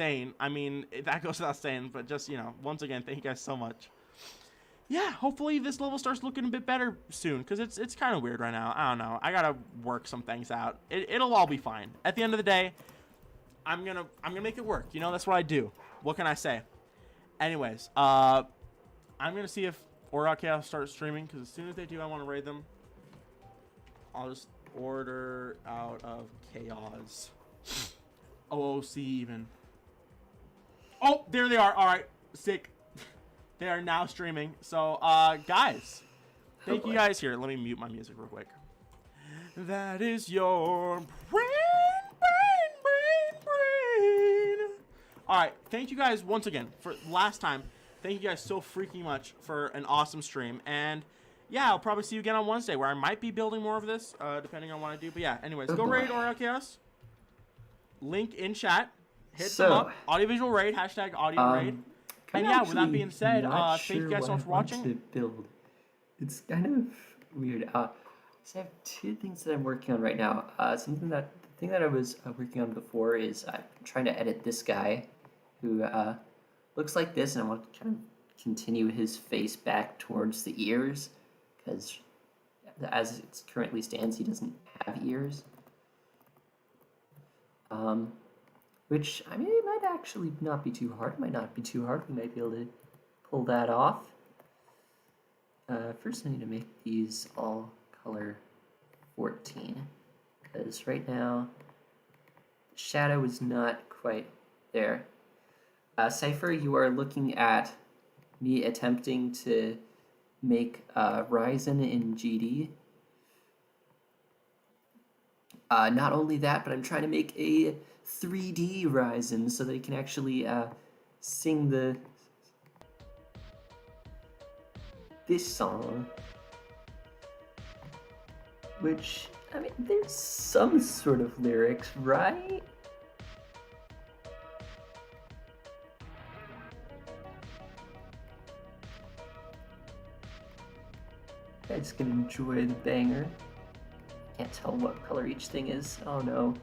insane. I mean, that goes without saying, but just, once again, thank you guys so much. Yeah, hopefully this level starts looking a bit better soon, because it's kind of weird right now. I don't know. I gotta work some things out. It'll all be fine. At the end of the day, I'm gonna make it work. That's what I do. What can I say? Anyways, I'm gonna see if Order Out Chaos starts streaming, because as soon as they do, I want to raid them. I'll just Order Out of Chaos. OOC even. Oh, there they are. All right, sick. They are now streaming. So, guys, thank you guys. Here, let me mute my music real quick. That is your brain. All right, thank you guys once again for last time. Thank you guys so freaking much for an awesome stream. And yeah, I'll probably see you again on Wednesday, where I might be building more of this, depending on what I do. But yeah, anyways, go raid Oreo Chaos. Link in chat. Hit them up. Audiovisual raid. Hashtag audio raid. And yeah, with that being said, thank you guys so much for watching. To build. It's kind of weird. So I have two things that I'm working on right now. The thing that I was working on before is I'm trying to edit this guy who looks like this, and I want to kind of continue his face back towards the ears, because as it currently stands, he doesn't have ears. Which, I mean, it might actually not be too hard. It might not be too hard. We might be able to pull that off. First, I need to make these all color 14, because right now, shadow is not quite there. Cypher, you are looking at me attempting to make Ryzen in GD. Not only that, but I'm trying to make a 3D Ryzen so that it can actually sing this song. Which, I mean, there's some sort of lyrics, right? I'm just gonna enjoy the banger. Can't tell what color each thing is. Oh no.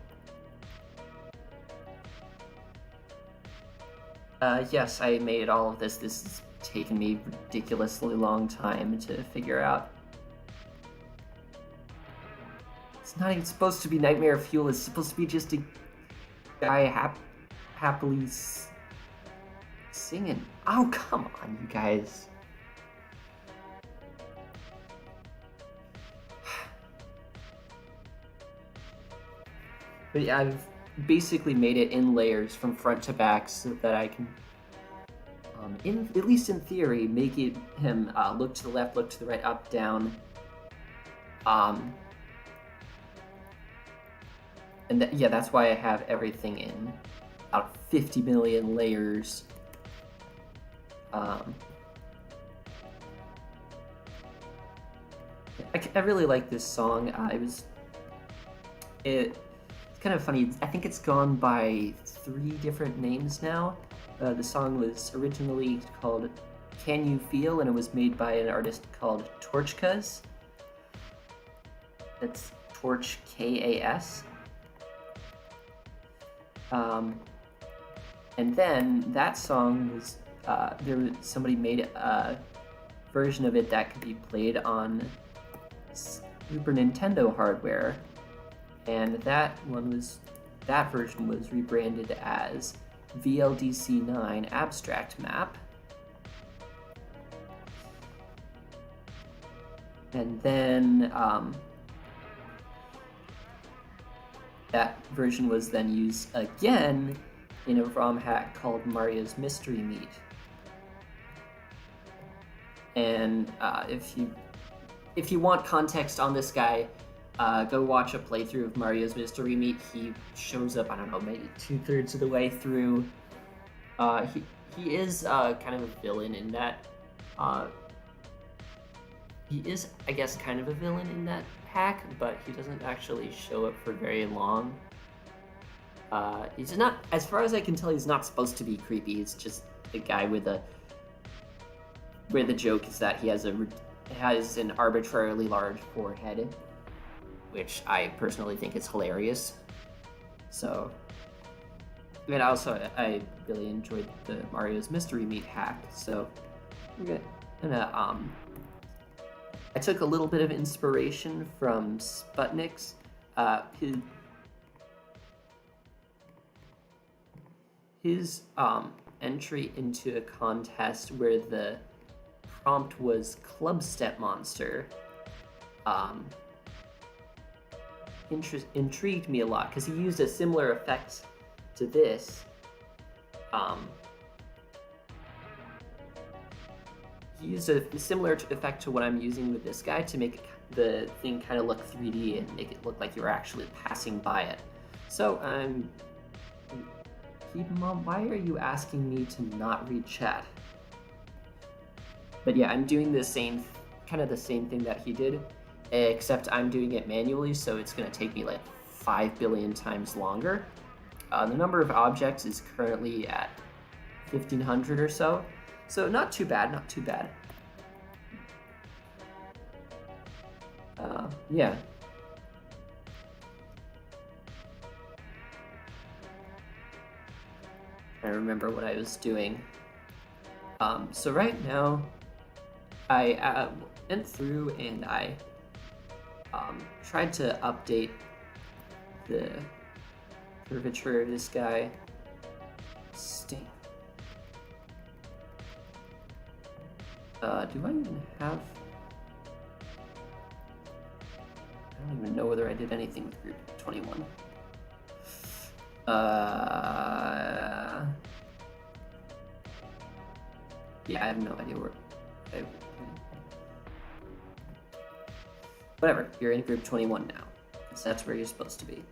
Yes, I made all of this. This has taken me a ridiculously long time to figure out. It's not even supposed to be Nightmare Fuel. It's supposed to be just a guy happily singing. Oh, come on, you guys. But yeah, I've basically made it in layers from front to back so that I can, at least in theory, make him look to the left, look to the right, up, down. And yeah, that's why I have everything in about 50 million layers. I really like this song. It's kind of funny. I think it's gone by 3 different names now. The song was originally called Can You Feel, and it was made by an artist called Torchkas. That's Torch K-A-S. And then that song was, somebody made a version of it that could be played on Super Nintendo hardware. And that version was rebranded as VLDC9 Abstract Map. And then that version was then used again in a ROM hack called Mario's Mystery Meat. And if you want context on this guy, go watch a playthrough of Mario's Mystery Meat. He shows up, I don't know, maybe 2/3 of the way through. He is kind of a villain in that. He is, I guess, kind of a villain in that hack, but he doesn't actually show up for very long. He's not, as far as I can tell, he's not supposed to be creepy. He's just a guy where the joke is that he has an arbitrarily large forehead, which I personally think is hilarious. So, And also, I really enjoyed the Mario's Mystery Meat hack, so we're gonna I took a little bit of inspiration from Sputnik's. His entry into a contest where the prompt was Club Step Monster intrigued me a lot because he used a similar effect to this. He used a similar effect to what I'm using with this guy to make the thing kind of look 3D and make it look like you're actually passing by it. So Mom, why are you asking me to not read chat? But yeah, I'm doing the same thing that he did, except I'm doing it manually, so it's gonna take me like 5 billion times longer. The number of objects is currently at 1,500 or so, so not too bad, not too bad. Yeah. I remember what I was doing. So right now, I went through and I tried to update the curvature of this guy. Sting. Do I even have... I don't even know whether I did anything with group 21. Yeah, I have no idea where... Whatever, you're in group 21 now. So that's where you're supposed to be.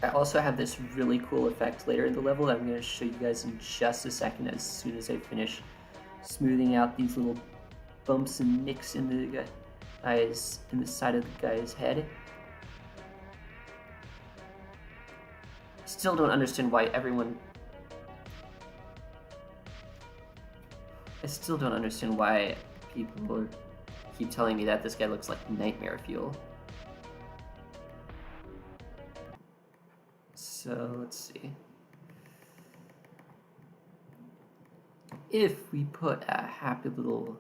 I also have this really cool effect later in the level that I'm going to show you guys in just a second as soon as I finish smoothing out these little bumps and nicks in the guy's, in the side of the guy's head. Still don't understand why everyone... I still don't understand why people keep telling me that this guy looks like nightmare fuel. So let's see. If we put a happy little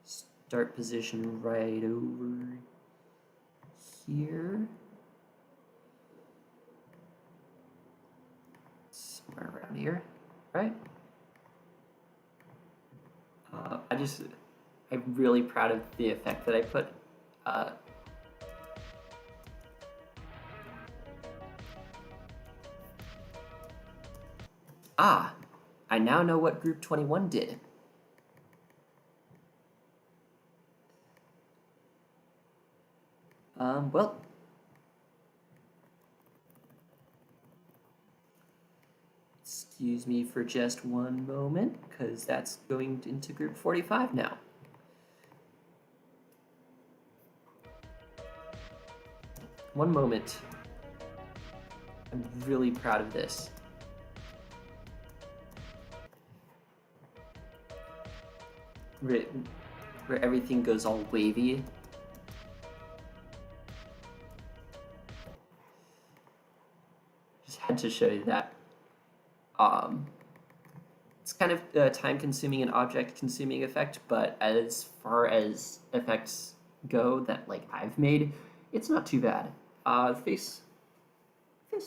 start position right over here, somewhere around here, right? I'm really proud of the effect that I put. I now know what Group 21 did. Well. Excuse me for just one moment, because that's going into Group 45 now. One moment. I'm really proud of this. Where everything goes all wavy. Just had to show you that. It's kind of a time-consuming and object-consuming effect, but as far as effects go that like I've made, it's not too bad. Face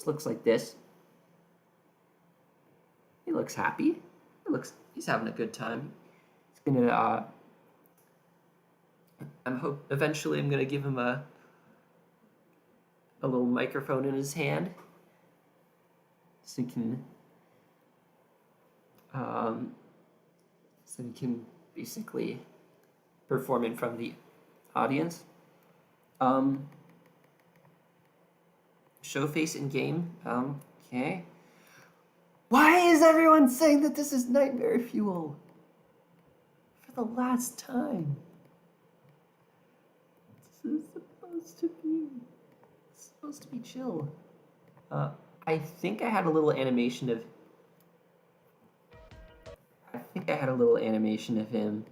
looks like this. He looks happy. He's having a good time. He's gonna eventually I'm gonna give him a little microphone in his hand so he can So we can basically perform in front of the audience. Show face in game. Okay. Why is everyone saying that this is nightmare fuel? For the last time. This is supposed to be chill. I think I had a little animation of. Him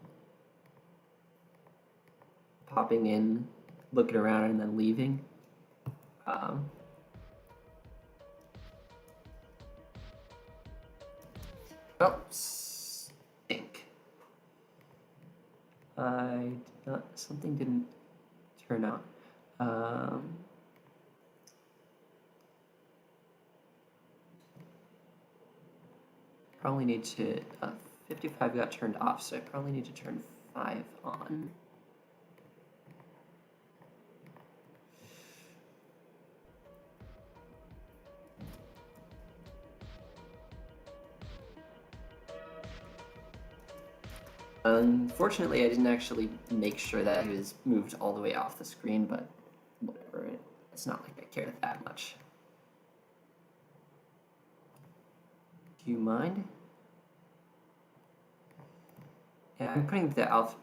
popping in, looking around, and then leaving. Oh, stink. Something didn't turn out. Probably need to, 55 got turned off, so I probably need to turn 5 on. Unfortunately, I didn't actually make sure that he was moved all the way off the screen, but whatever. It's not like I care that much. Do you mind? Yeah, I'm putting the alpha.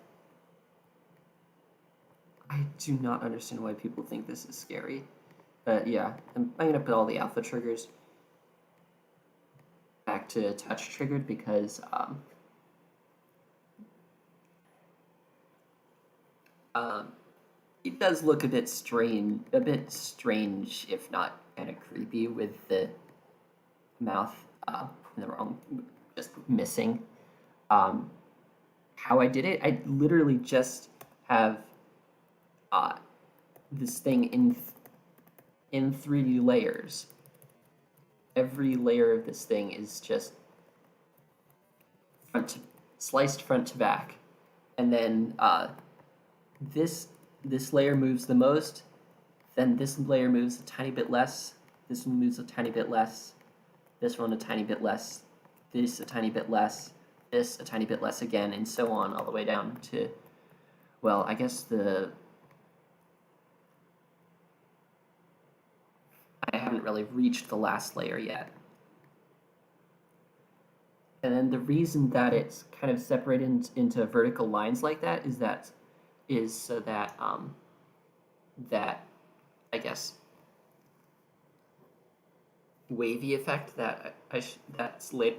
I do not understand why people think this is scary. But yeah, I'm gonna put all the alpha triggers back to touch triggered because it does look a bit strange, if not kind of creepy, with the mouth in the wrong, just missing. How I did it, I literally just have this thing in 3D layers. Every layer of this thing is just sliced front to back, and then this layer moves the most, then this layer moves a tiny bit less, this one moves a tiny bit less, this one a tiny bit less, this a tiny bit less, this a tiny bit less again, and so on all the way down to, well, I guess I haven't really reached the last layer yet. And then the reason that it's kind of separated into vertical lines like that is so that that, I guess, wavy effect that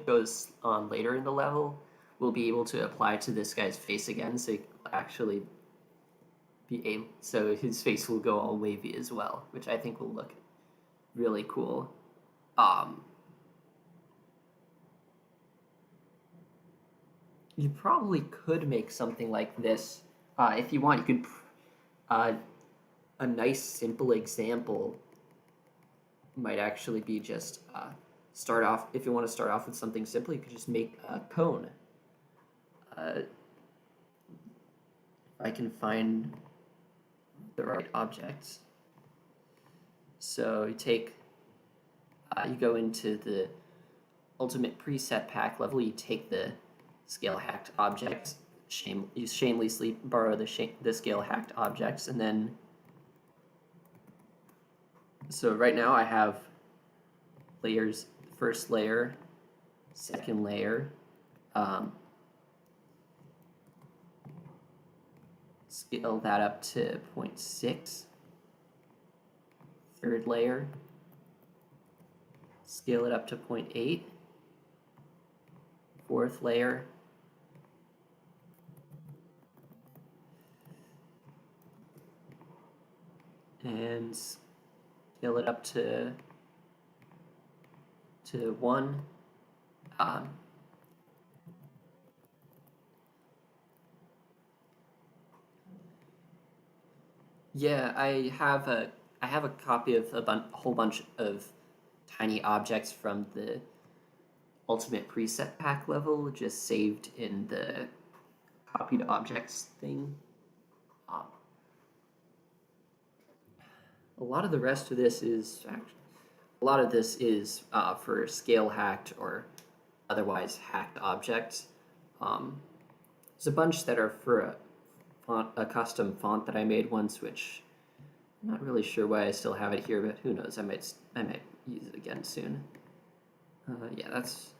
goes on later in the level will be able to apply to this guy's face again, so actually so his face will go all wavy as well, which I think will look really cool. You probably could make something like this if you want. You could a nice simple example might actually be just start off, if you want to start off with something simple, you could just make a cone. If I can find the right objects. So you go into the ultimate preset pack level, you take the scale hacked objects, you shamelessly borrow the scale hacked objects, and then, so right now I have layers, first layer, second layer, scale that up to 0.6, third layer, scale it up to 0.8, fourth layer, and scale it up to 1. Yeah, I have a copy of a whole bunch of tiny objects from the ultimate preset pack level just saved in the copied objects thing. A lot of the rest of this is for scale hacked or otherwise hacked objects. There's a bunch that are for a custom font that I made once, which I'm not really sure why I still have it here, but who knows? I might use it again soon. Yeah, that's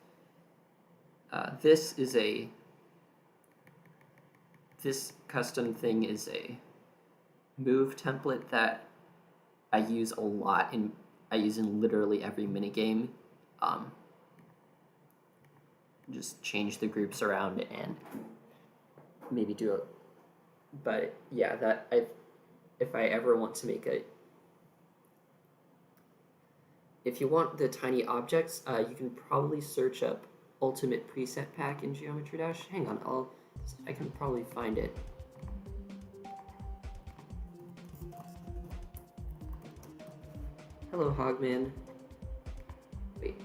this custom thing is a move template that I use a lot I use in literally every minigame. Just change the groups around and maybe do it. But yeah, if I ever want to make if you want the tiny objects, you can probably search up Ultimate Preset Pack in Geometry Dash. Hang on, I can probably find it. Hello, Hogman. Wait,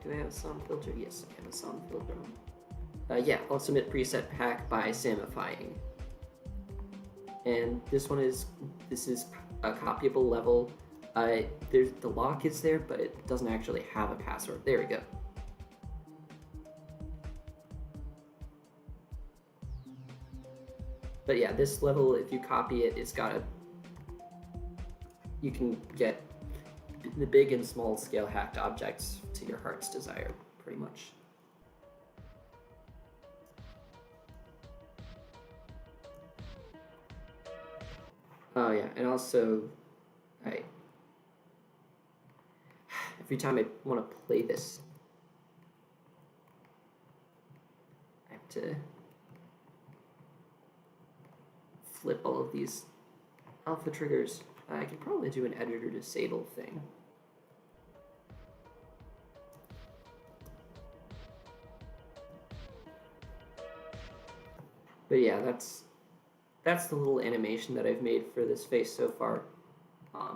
do I have a sound filter? Yes, I have a sound filter. Yeah, Ultimate Preset Pack by Samifying. And this is a copyable level. The lock is there, but it doesn't actually have a password. There we go. But yeah, this level, if you copy it, you can get the big and small scale hacked objects to your heart's desire, pretty much. Oh yeah, and also, every time I want to play this, I have to flip all of these alpha triggers. I can probably do an editor disable thing. But yeah, that's the little animation that I've made for this face so far. I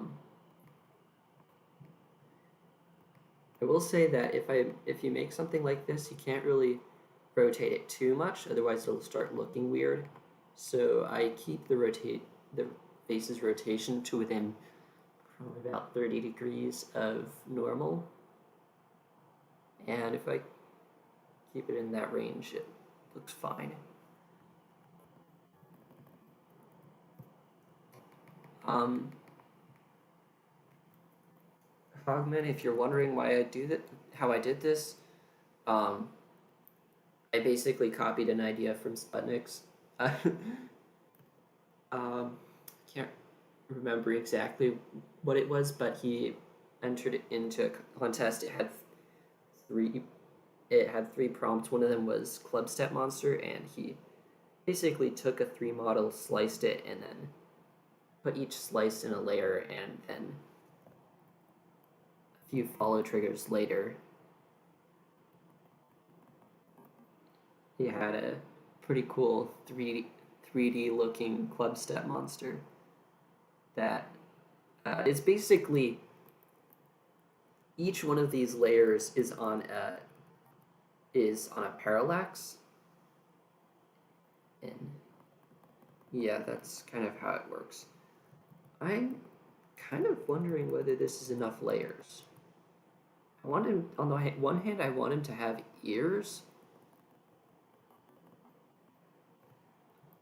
will say that if you make something like this, you can't really rotate it too much, otherwise it'll start looking weird. So I keep the face's rotation to within probably about 30 degrees of normal. And if I keep it in that range, it looks fine. Hogman, if you're wondering why I do that, how I did this, I basically copied an idea from Sputnik's. Can't remember exactly what it was, but he entered it into a contest. It had three prompts. One of them was Club Step Monster, and he basically took a 3 model, sliced it, and then put each slice in a layer, and then a few follow triggers later, he had a pretty cool 3D looking Club Step Monster that is basically each one of these layers is on a parallax, and yeah, that's kind of how it works. I'm kind of wondering whether this is enough layers. I want him, on the one hand, I want him to have ears.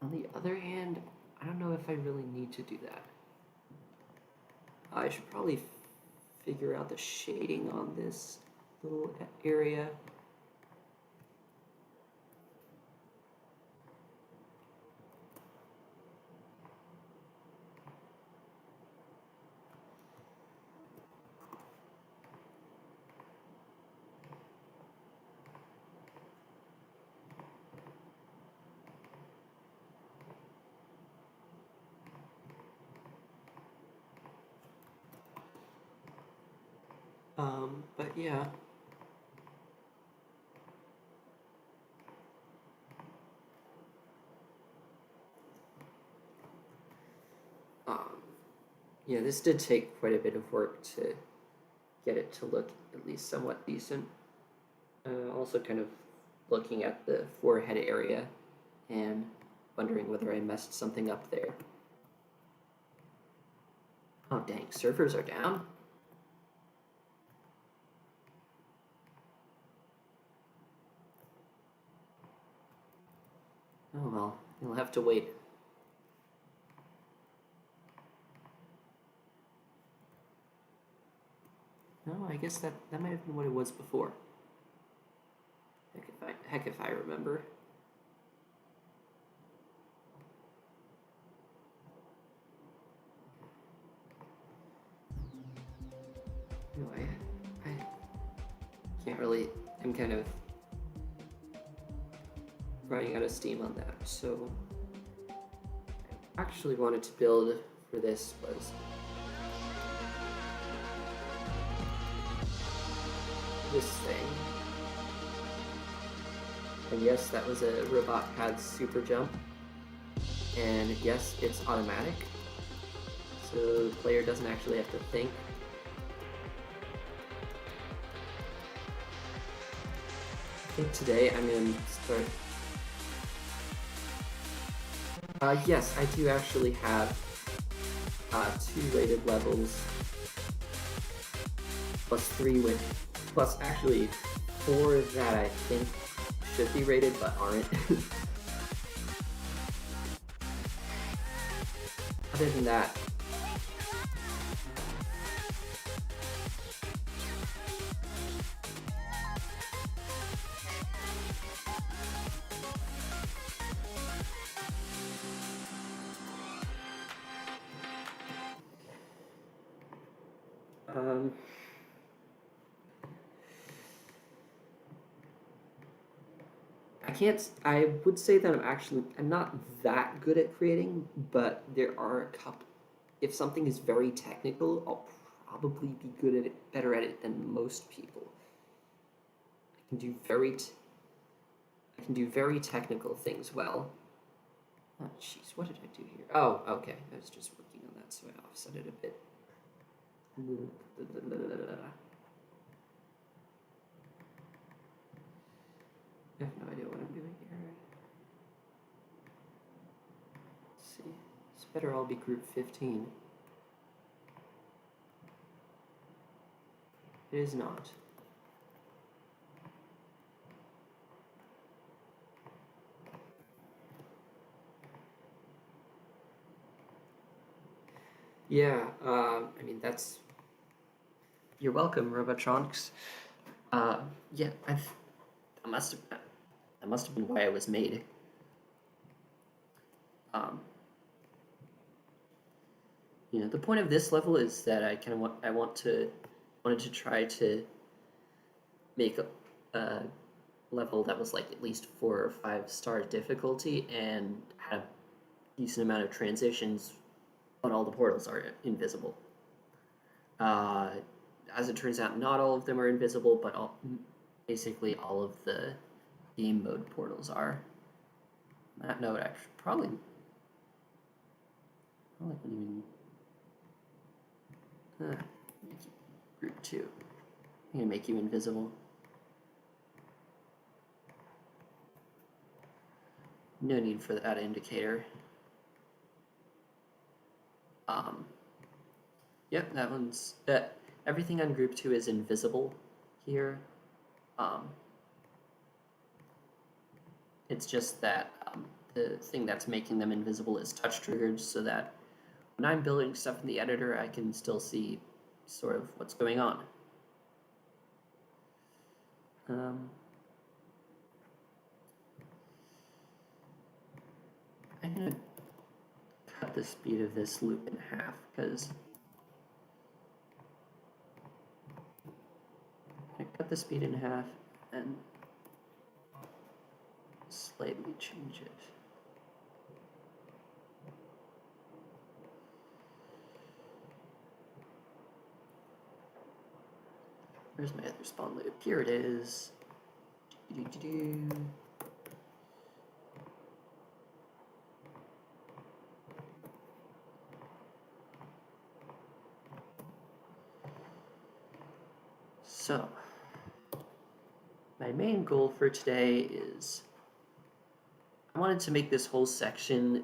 On the other hand, I don't know if I really need to do that. I should probably figure out the shading on this little area. But yeah. Yeah, this did take quite a bit of work to get it to look at least somewhat decent. Also kind of looking at the forehead area and wondering whether I messed something up there. Oh dang, servers are down? Oh well, you'll have to wait. No, I guess that might have been what it was before. Heck if I remember. No, I can't really. I'm kind of running out of steam on that. So I actually wanted to build for this was this thing. And yes, that was a robot path super jump. And yes, it's automatic. So the player doesn't actually have to think. I think today I'm going to start. Yes, I do actually have 2 rated levels, plus 3 with, plus actually 4 that I think should be rated but aren't. Other than that, I would say that I'm not that good at creating, but there are a couple. If something is very technical, I'll probably be good at it, better at it than most people. I can do very technical things well. Oh, jeez, what did I do here? Oh, okay, I was just working on that, so I offset it a bit. I have no idea what I'm doing here. Let's see. This better all be group 15. It is not. Yeah, I mean, that's... You're welcome, Robotronics. Yeah, that must have been why it was made. You know, the point of this level is that I wanted to try to make a level that was like at least 4 or 5-star difficulty and had a decent amount of transitions, but all the portals are invisible. As it turns out, not all of them are invisible, but basically all of the game mode portals are. On that note, actually, probably wouldn't even. Group 2. I'm gonna make you invisible. No need for that indicator. Yep, that one's everything on group 2 is invisible here. It's just that the thing that's making them invisible is touch triggered, so that when I'm building stuff in the editor, I can still see sort of what's going on. I'm gonna cut the speed of this loop in half because I cut the speed in half and slightly change it. Where's my other spawn loop? Here it is. So, my main goal for today is I wanted to make this whole section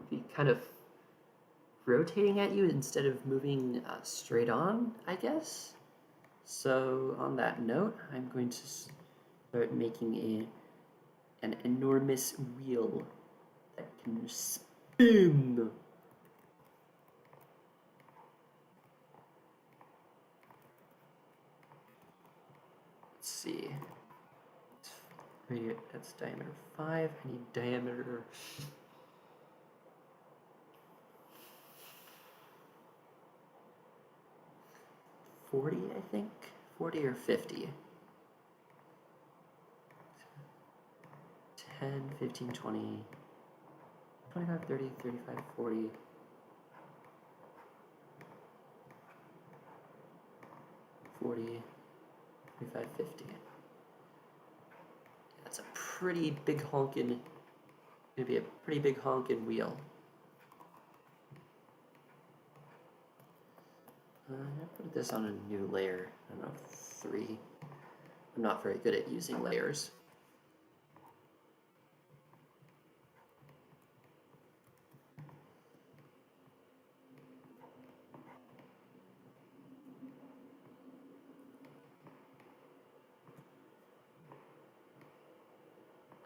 be kind of rotating at you instead of moving straight on, I guess. So on that note, I'm going to start making an enormous wheel that can spin. Let's see. That's diameter 5. I need diameter 40, I think. 40 or 50. 10, 15, 20, 25, 30, 35, 40. 40, 35, 50. That's a pretty big honkin', gonna be a pretty big honkin' wheel. I'm gonna put this on a new layer. I don't know, 3. I'm not very good at using layers.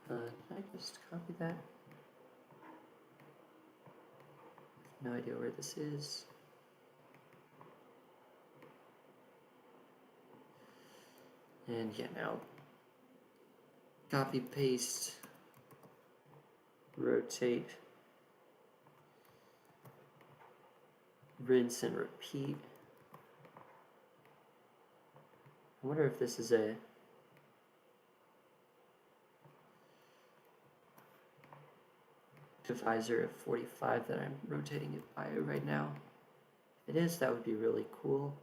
Can I just copy that? No idea where this is. And yeah, now copy, paste, rotate, rinse and repeat. I wonder if this is a divisor of 45 that I'm rotating it by right now. If it is, that would be really cool.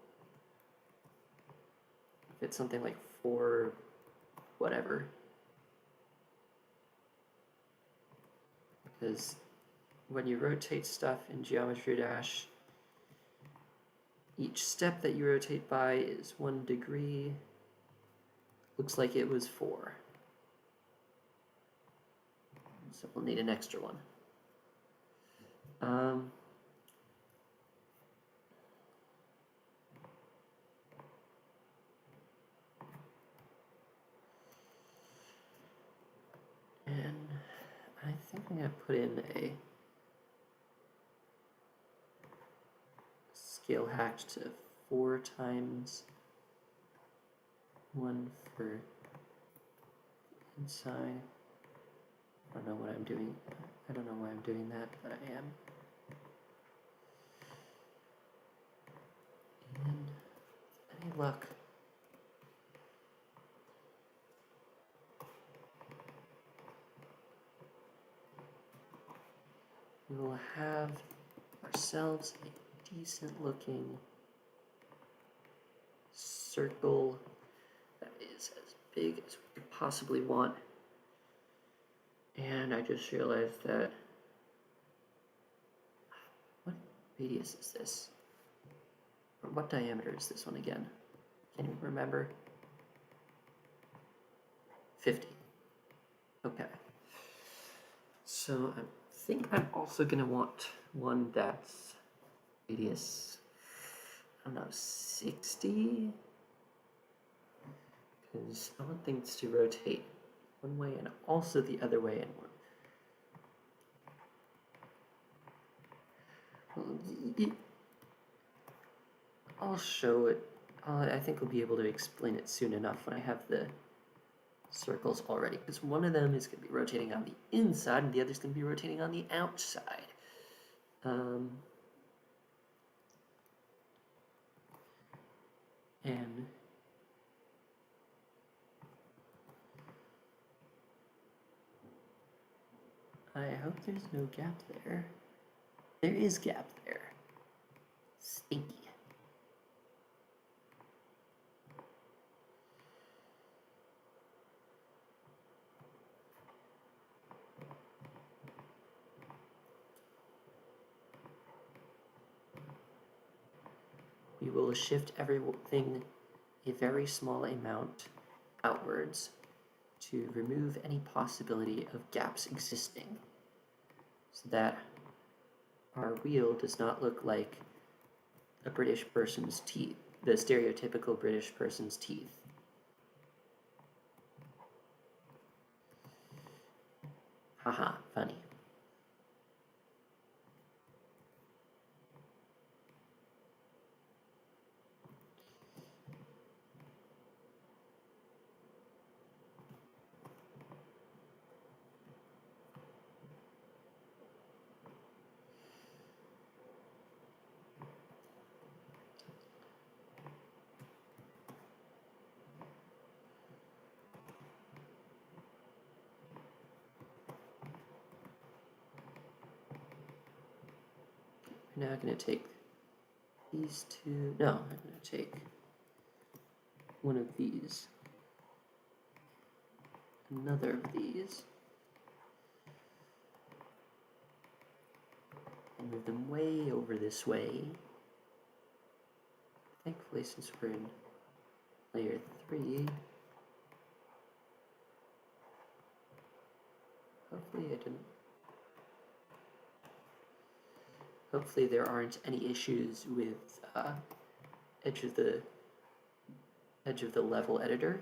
If it's something like 4 whatever. Because when you rotate stuff in Geometry Dash, each step that you rotate by is 1 degree. Looks like it was 4. So we'll need an extra one. And I think I'm going to put in a scale hacked to 4 times 1 for inside. I don't know what I'm doing. I don't know why I'm doing that, but I am. And any luck, we will have ourselves a decent looking circle that is as big as we could possibly want. And I just realized that, what radius is this? Or what diameter is this one again? Can you remember? 50. Okay. So I think I'm also gonna want one that's radius, I don't know, 60? Because I want things to rotate one way and also the other way inward. I'll show it. I think we'll be able to explain it soon enough when I have the circles already, because one of them is going to be rotating on the inside and the other is going to be rotating on the outside. And I hope there's no gap there. There is gap there. Stinky. We will shift everything a very small amount outwards to remove any possibility of gaps existing, so that our wheel does not look like a British person's teeth. the stereotypical British person's teeth. Haha, funny. We're now going to take these two. No, I'm going to take one of these, another of these, and move them way over this way. Thankfully, since we're in layer 3, hopefully there aren't any issues with edge of the level editor,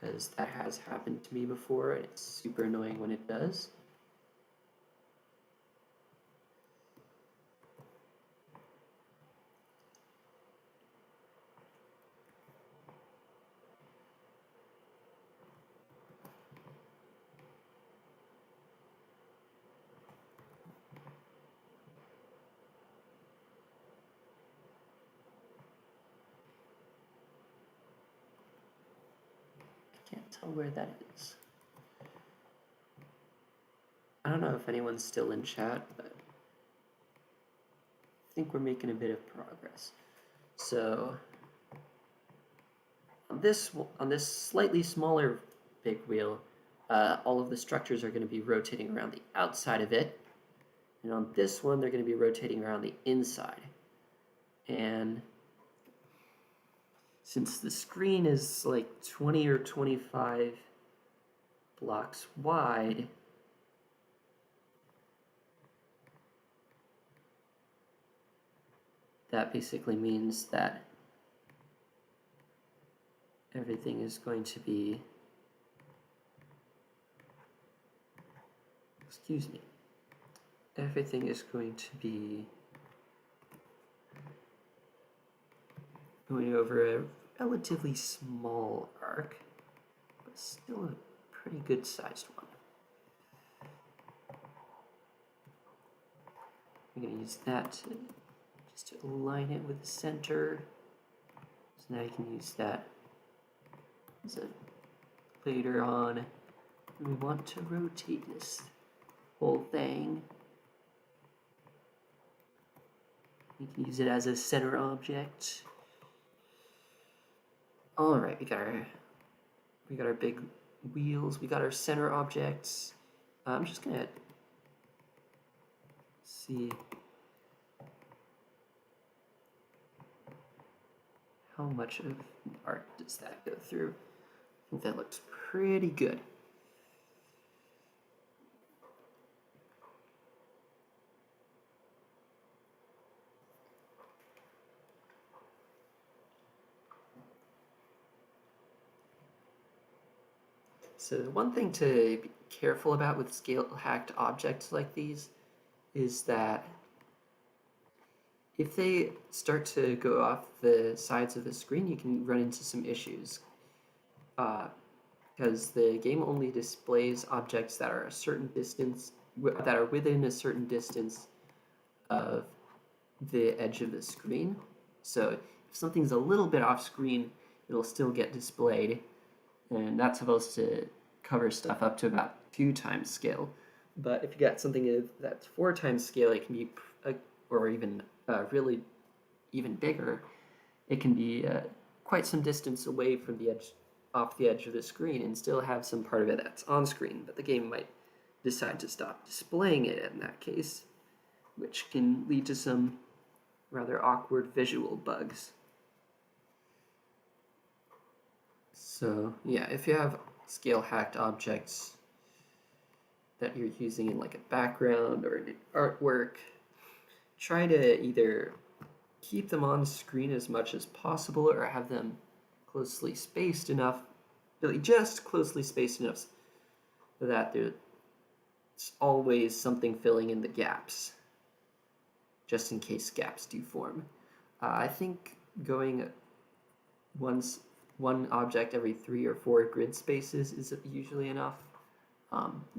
because that has happened to me before and it's super annoying when it does. Can't tell where that is. I don't know if anyone's still in chat, but I think we're making a bit of progress. So on this slightly smaller big wheel, all of the structures are going to be rotating around the outside of it, and on this one they're going to be rotating around the inside. And since the screen is like 20 or 25 blocks wide, that basically means that everything is going to be, everything is going to be going over a relatively small arc, but still a pretty good sized one. I'm going to use that just to align it with the center. So now you can use that as a later on. And we want to rotate this whole thing. We can use it as a center object. All right, we got our big wheels. We got our center objects. I'm just gonna see how much of art does that go through. I think that looks pretty good. So the one thing to be careful about with scale-hacked objects like these is that if they start to go off the sides of the screen, you can run into some issues. Because the game only displays objects that are a certain distance, that are within a certain distance of the edge of the screen. So if something's a little bit off screen, it'll still get displayed. And that's supposed to cover stuff up to about 2 times scale. But if you got something that's 4 times scale, it can be, or even really even bigger, it can be quite some distance away from the edge, off the edge of the screen, and still have some part of it that's on screen, but the game might decide to stop displaying it in that case, which can lead to some rather awkward visual bugs. So yeah, if you have scale hacked objects that you're using in like a background or an artwork, try to either keep them on screen as much as possible or have them closely spaced enough, really just closely spaced enough so that there's always something filling in the gaps, just in case gaps do form. I think going one object every 3 or 4 grid spaces is usually enough.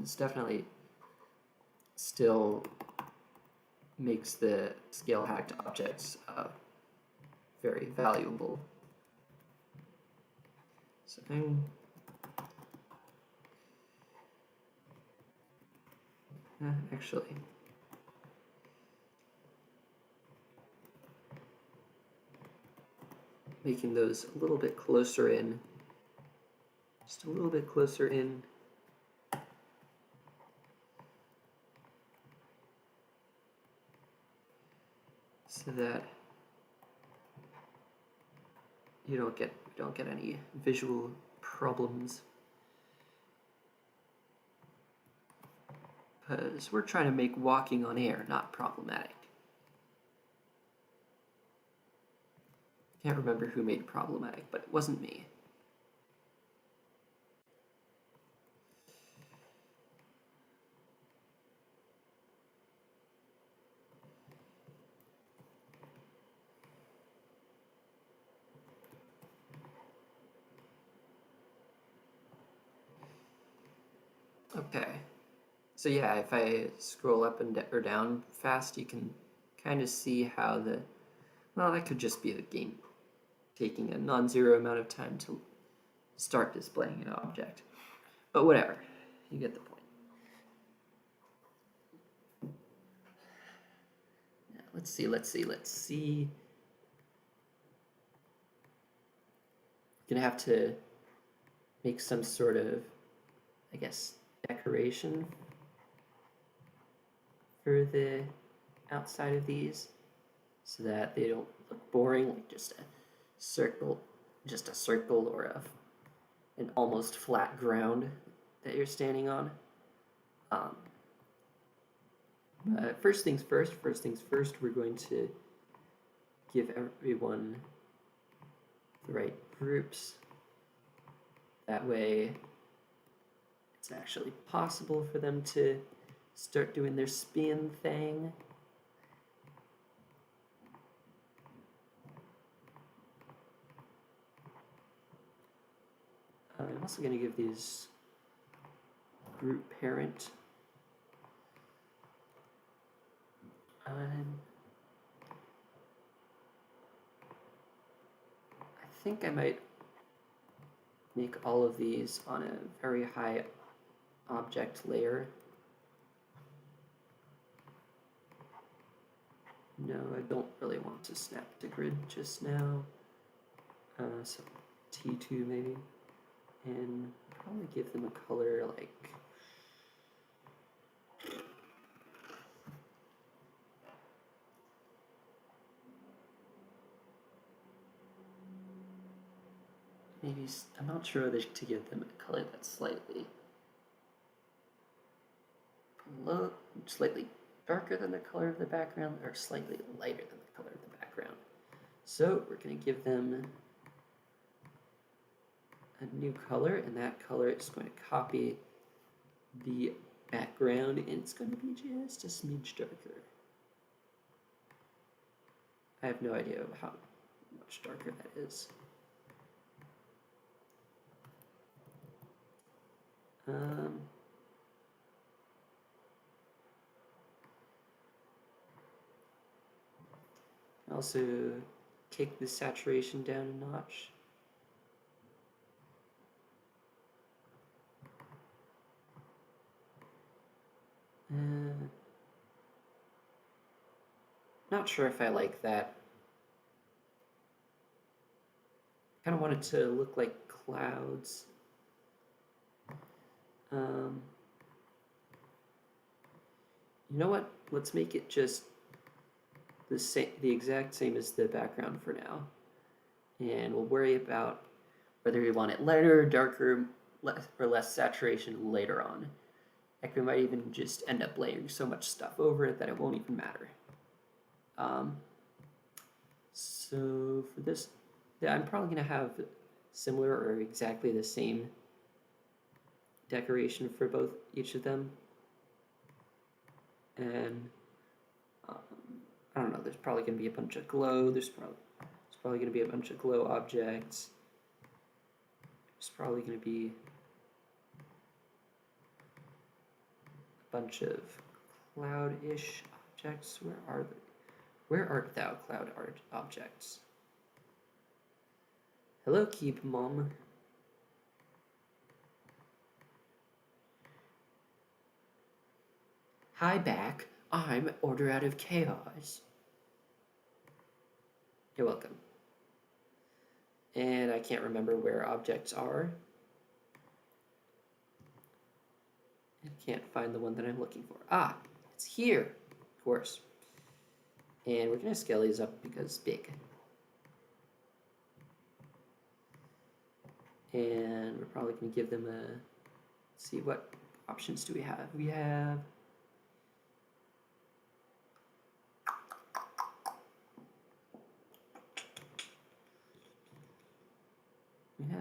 It's definitely still makes the scale hacked objects very valuable. So I'm actually making those a little bit closer in, just a little bit closer in. So that you don't get any visual problems. Because we're trying to make walking on air not problematic. Can't remember who made problematic, but it wasn't me. Okay. So yeah, if I scroll up and or down fast, you can kind of see how well, that could just be the game taking a non-zero amount of time to start displaying an object. But whatever, you get the point. Now, let's see. We're gonna have to make some sort of, I guess, decoration for the outside of these so that they don't look boring, like just a circle or an almost flat ground that you're standing on. First things first, we're going to give everyone the right groups. That way it's actually possible for them to start doing their spin thing. I'm also going to give these group parent. I think I might make all of these on a very high object layer. No, I don't really want to snap to grid just now. So T2 maybe. And probably give them a color like maybe, I'm not sure whether to give them a color that's slightly darker than the color of the background or slightly lighter than the color of the background. So we're going to give them a new color, and that color is going to copy the background, and it's going to be just a smidge darker. I have no idea how much darker that is. Also kick the saturation down a notch. Not sure if I like that. Kind of want it to look like clouds. You know what? Let's make it just the exact same as the background for now. And we'll worry about whether we want it lighter, darker, or less saturation later on. Heck, we might even just end up layering so much stuff over it that it won't even matter. So for this, yeah, I'm probably gonna have similar or exactly the same decoration for each of them. And um, I don't know, there's probably gonna be a bunch of glow. There's probably gonna be a bunch of glow objects. There's probably gonna be a bunch of cloud-ish objects. Where are they? Where art thou, cloud art objects? Hello, Keep Mom. Hi, back. I'm Order Out of Chaos. You're welcome. And I can't remember where objects are. I can't find the one that I'm looking for. Ah, it's here, of course. And we're gonna scale these up because big. And we're probably gonna give them a, let's see, what options do we have? We have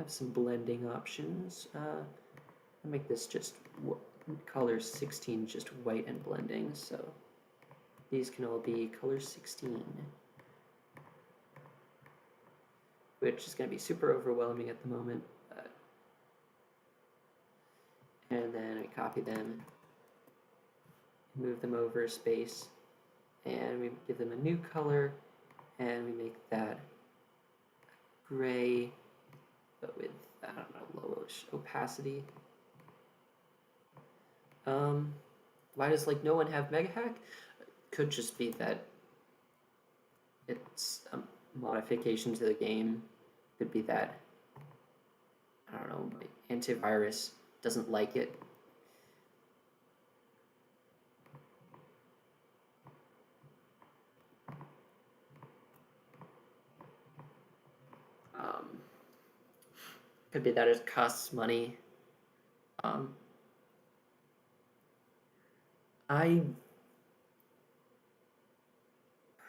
some blending options. I'll make this just color 16, just white and blending. So these can all be color 16, which is going to be super overwhelming at the moment. And then we copy them, move them over a space, and we give them a new color, and we make that gray, but with, I don't know, lowish opacity. Why does like no one have Mega Hack? Could just be that it's a modification to the game. Could be that, I don't know, my antivirus doesn't like it. Could be that it costs money. I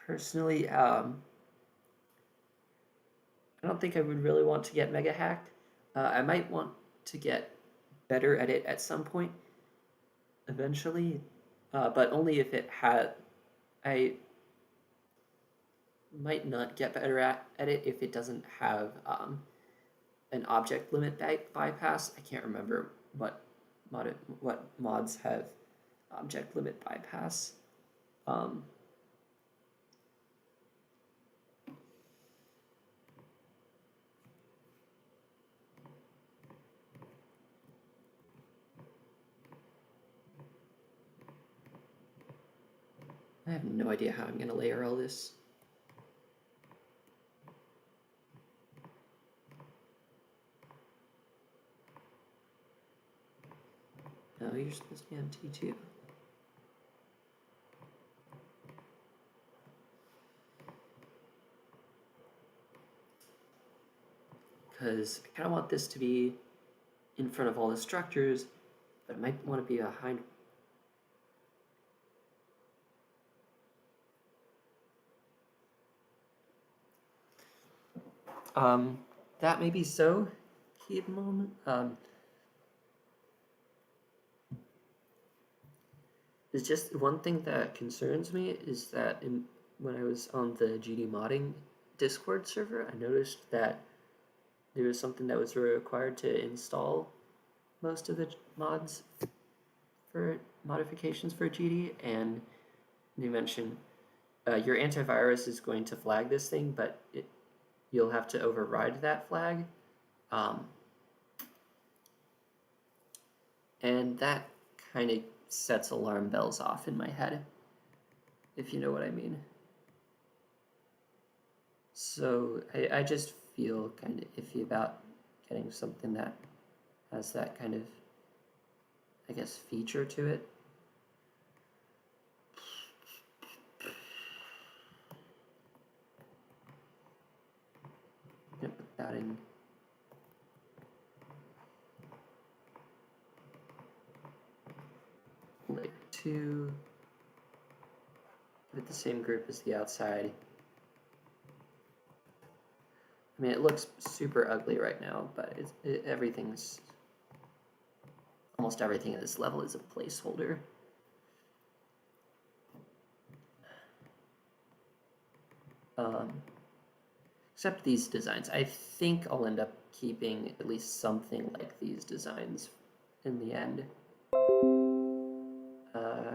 personally, I don't think I would really want to get Mega Hacked. I might want to get better at it at some point, eventually, but only if it had. I might not get better at it if it doesn't have an object limit bypass. I can't remember what mods have object limit bypass. I have no idea how I'm going to layer all this. No, you're supposed to be on T2. Because I kind of want this to be in front of all the structures, but it might want to be behind. That may be so. Keep a moment. There's just one thing that concerns me is that when I was on the GD modding Discord server, I noticed that there was something that was required to install most of the mods for modifications for GD, and they mentioned your antivirus is going to flag this thing, but you'll have to override that flag. And that kind of sets alarm bells off in my head, if you know what I mean. So I just feel kind of iffy about getting something that has that kind of, I guess, feature to it. I'm gonna put that in. Layer 2. Give it the same group as the outside. I mean, it looks super ugly right now, but almost everything at this level is a placeholder. Except these designs. I think I'll end up keeping at least something like these designs in the end.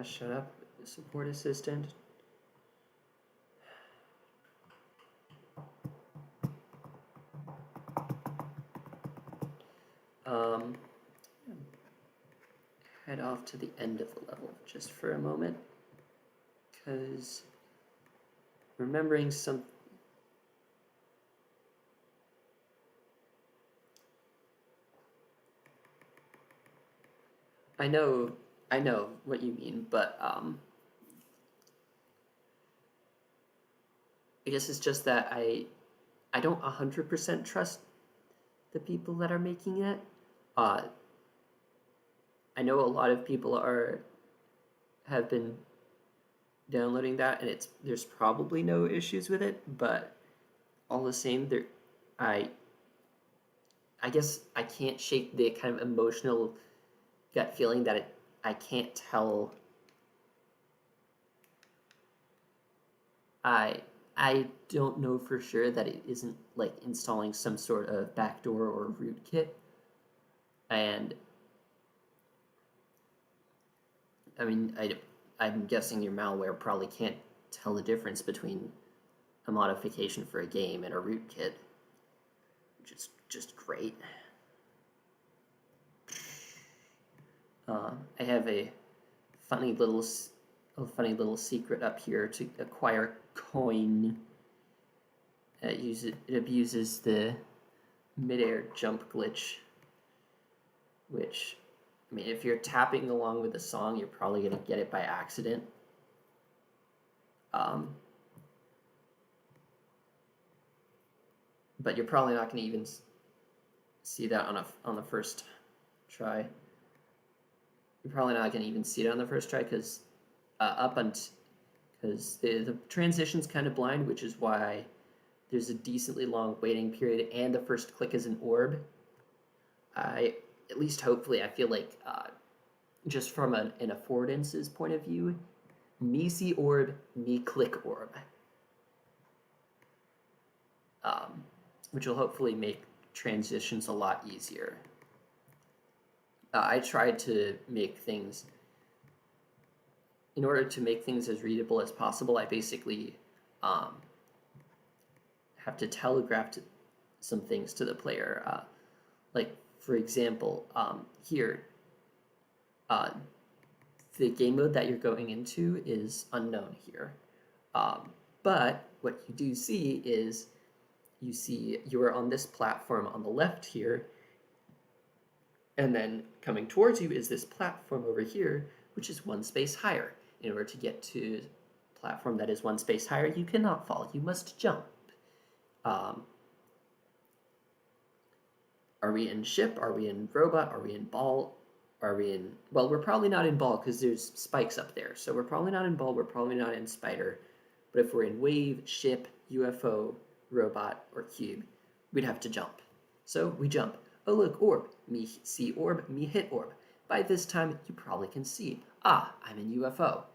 Shut up, support assistant. Head off to the end of the level just for a moment, because remembering some. I know what you mean, but I guess it's just that I don't 100% trust the people that are making it. I know a lot of people have been downloading that, and there's probably no issues with it, but all the same, I guess I can't shake the kind of emotional gut feeling that I can't tell. I don't know for sure that it isn't like installing some sort of backdoor or rootkit, and I mean I'm guessing your malware probably can't tell the difference between a modification for a game and a rootkit, which is just great. I have a funny little secret up here to acquire coin. It abuses the midair jump glitch, which, I mean, if you're tapping along with the song, you're probably gonna get it by accident. But you're probably not gonna even see that on the first try. You're probably not gonna even see it on the first try because the transition's kind of blind, which is why there's a decently long waiting period, and the first click is an orb. At least hopefully, I feel like just from an affordance's point of view, me see orb, me click orb, which will hopefully make transitions a lot easier. I tried to make things, in order to make things as readable as possible, I basically have to telegraph some things to the player. Like, for example, here, the game mode that you're going into is unknown here. But what you do see is, you are on this platform on the left here, and then coming towards you is this platform over here, which is one space higher. In order to get to a platform that is one space higher, you cannot fall, you must jump. Are we in ship? Are we in robot? Are we in ball? Are we in... Well, we're probably not in ball because there's spikes up there. So we're probably not in ball, we're probably not in spider. But if we're in wave, ship, UFO, robot, or cube, we'd have to jump. So we jump. Oh look, orb. Me see orb, me hit orb. By this time, you probably can see, I'm in UFO.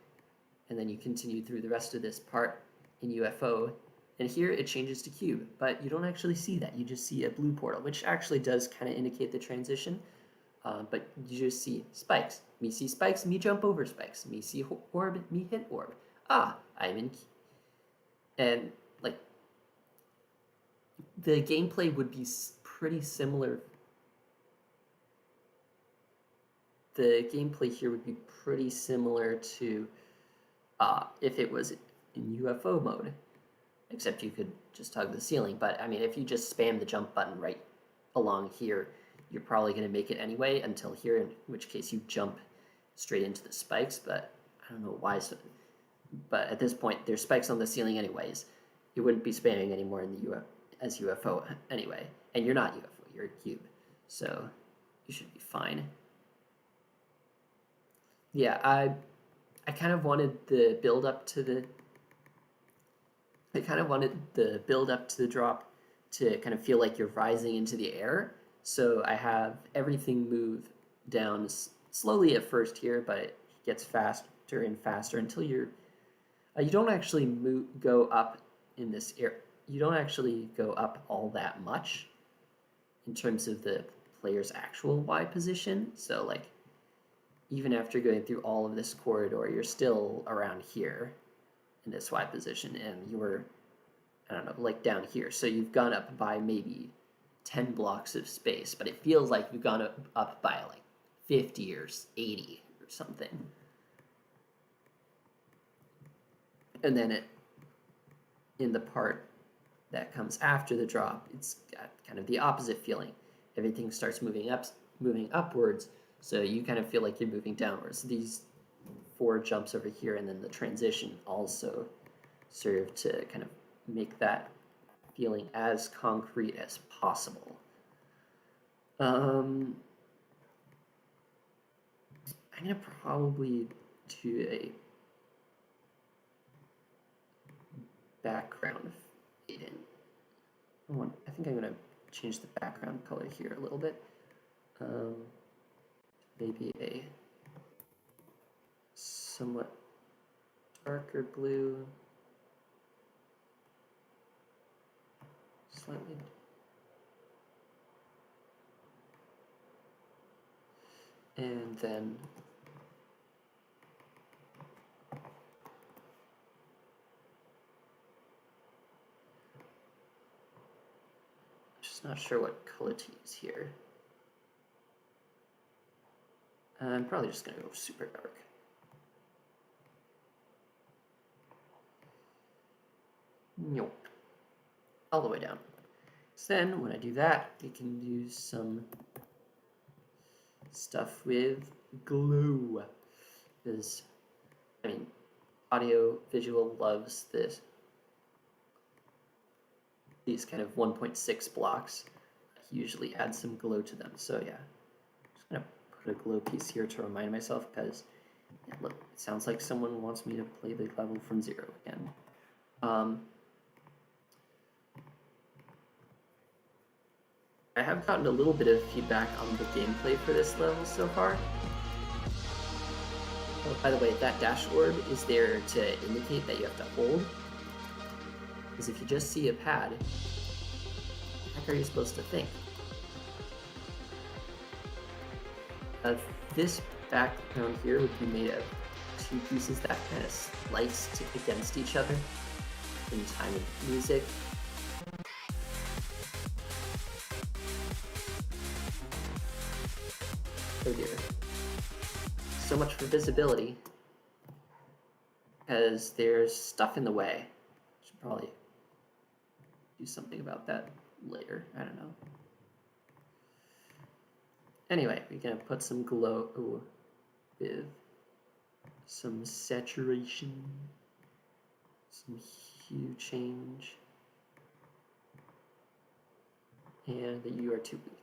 And then you continue through the rest of this part in UFO, and here it changes to cube, but you don't actually see that. You just see a blue portal, which actually does kind of indicate the transition, but you just see spikes. Me see spikes, me jump over spikes. Me see orb, me hit orb. I'm in... And, like, the gameplay would be pretty similar. The gameplay here would be pretty similar to if it was in UFO mode, except you could just hug the ceiling. But I mean, if you just spam the jump button right along here, you're probably going to make it anyway until here, in which case you jump straight into the spikes. But I don't know why. But at this point, there's spikes on the ceiling anyways. You wouldn't be spamming anymore in the as UFO anyway. And you're not UFO, you're a cube. So you should be fine. Yeah, I kind of wanted the build up to the drop to kind of feel like you're rising into the air. So I have everything move down slowly at first here, but it gets faster and faster until you don't actually go up in this air. You don't actually go up all that much in terms of the player's actual Y position. So like even after going through all of this corridor, you're still around here in this Y position, and you were, I don't know, like down here. So you've gone up by maybe 10 blocks of space, but it feels like you've gone up by like 50 or 80 or something. And then in the part that comes after the drop, it's got kind of the opposite feeling. Everything starts moving upwards, so you kind of feel like you're moving downwards. These 4 jumps over here and then the transition also serve to kind of make that feeling as concrete as possible. I'm gonna probably do a background fade in. I think I'm gonna change the background color here a little bit. Maybe a somewhat darker blue, slightly. And then just not sure what color to use here. I'm probably just gonna go super dark. Nope. All the way down. So then when I do that, we can do some stuff with glow. Because, I mean, audio visual loves this. These kind of 1.6 blocks usually add some glow to them. So yeah, I'm just gonna put a glow piece here to remind myself, because yeah, look, it sounds like someone wants me to play the level from 0 again. I have gotten a little bit of feedback on the gameplay for this level so far. Oh, by the way, that dash orb is there to indicate that you have to hold. Because if you just see a pad, what the heck are you supposed to think? This background here would be made of 2 pieces that kind of slice against each other in time of music. Oh dear. So much for visibility, because there's stuff in the way. Should probably do something about that later. I don't know. Anyway, we're gonna put some glow with some saturation, some hue change, and that you are too weak.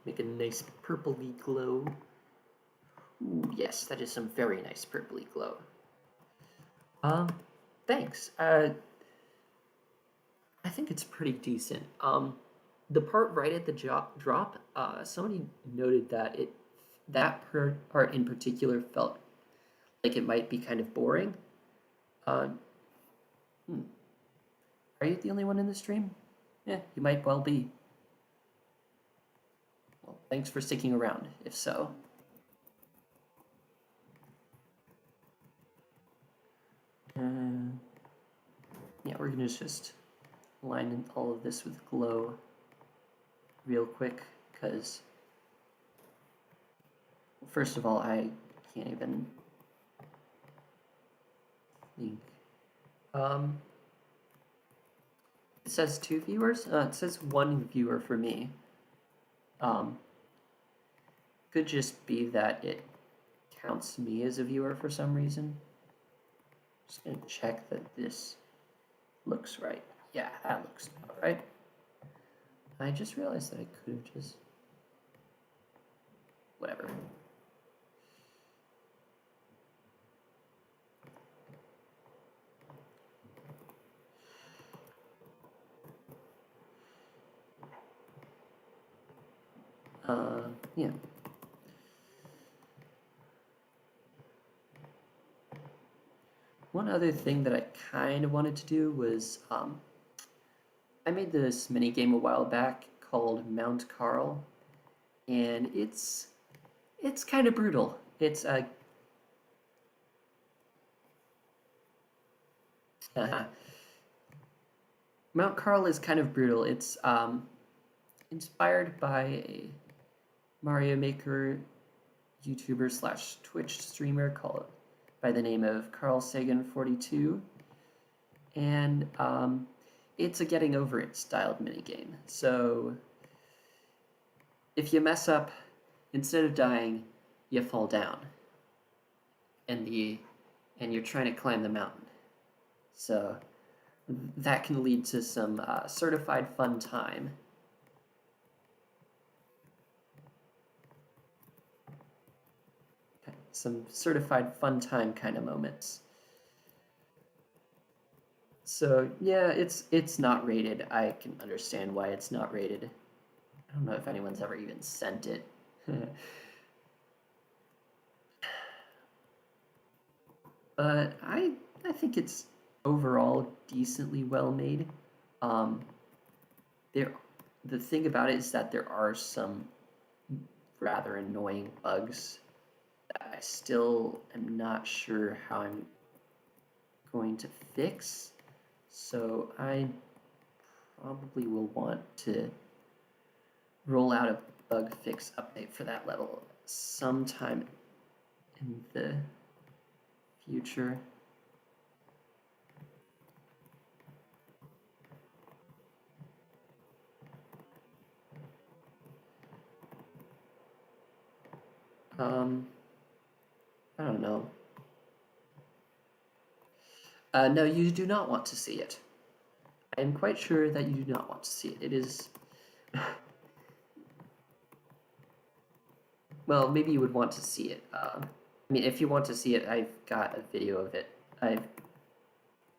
Make a nice purpley glow. Ooh, yes, that is some very nice purpley glow. Thanks. I think it's pretty decent. The part right at the drop, somebody noted that that part in particular felt like it might be kind of boring. Are you the only one in the stream? Yeah, you might well be. Well, thanks for sticking around, if so. Yeah, we're gonna just line in all of this with glow real quick, because first of all, I can't even think. It says 2 viewers? It says 1 viewer for me. Could just be that it counts me as a viewer for some reason. Just gonna check that this looks right. Yeah, that looks about right. I just realized that I could have just... whatever. Yeah. One other thing that I kind of wanted to do was I made this mini game a while back called Mount Carl, and it's kind of brutal. It's Mount Carl is kind of brutal. It's inspired by a Mario Maker YouTuber slash Twitch streamer called by the name of Carl Sagan 42, and it's a getting over it styled minigame. So if you mess up, instead of dying, you fall down, and you're trying to climb the mountain. So that can lead to some certified fun time. Some certified fun time kind of moments. So yeah, it's not rated. I can understand why it's not rated. I don't know if anyone's ever even sent it. But I think it's overall decently well made. Um, the thing about it is that there are some rather annoying bugs that I still am not sure how I'm going to fix. So I probably will want to roll out a bug fix update for that level sometime in the future. I don't know. No, you do not want to see it. I am quite sure that you do not want to see it. It is... Well, maybe you would want to see it. I mean, if you want to see it, I've got a video of it. I've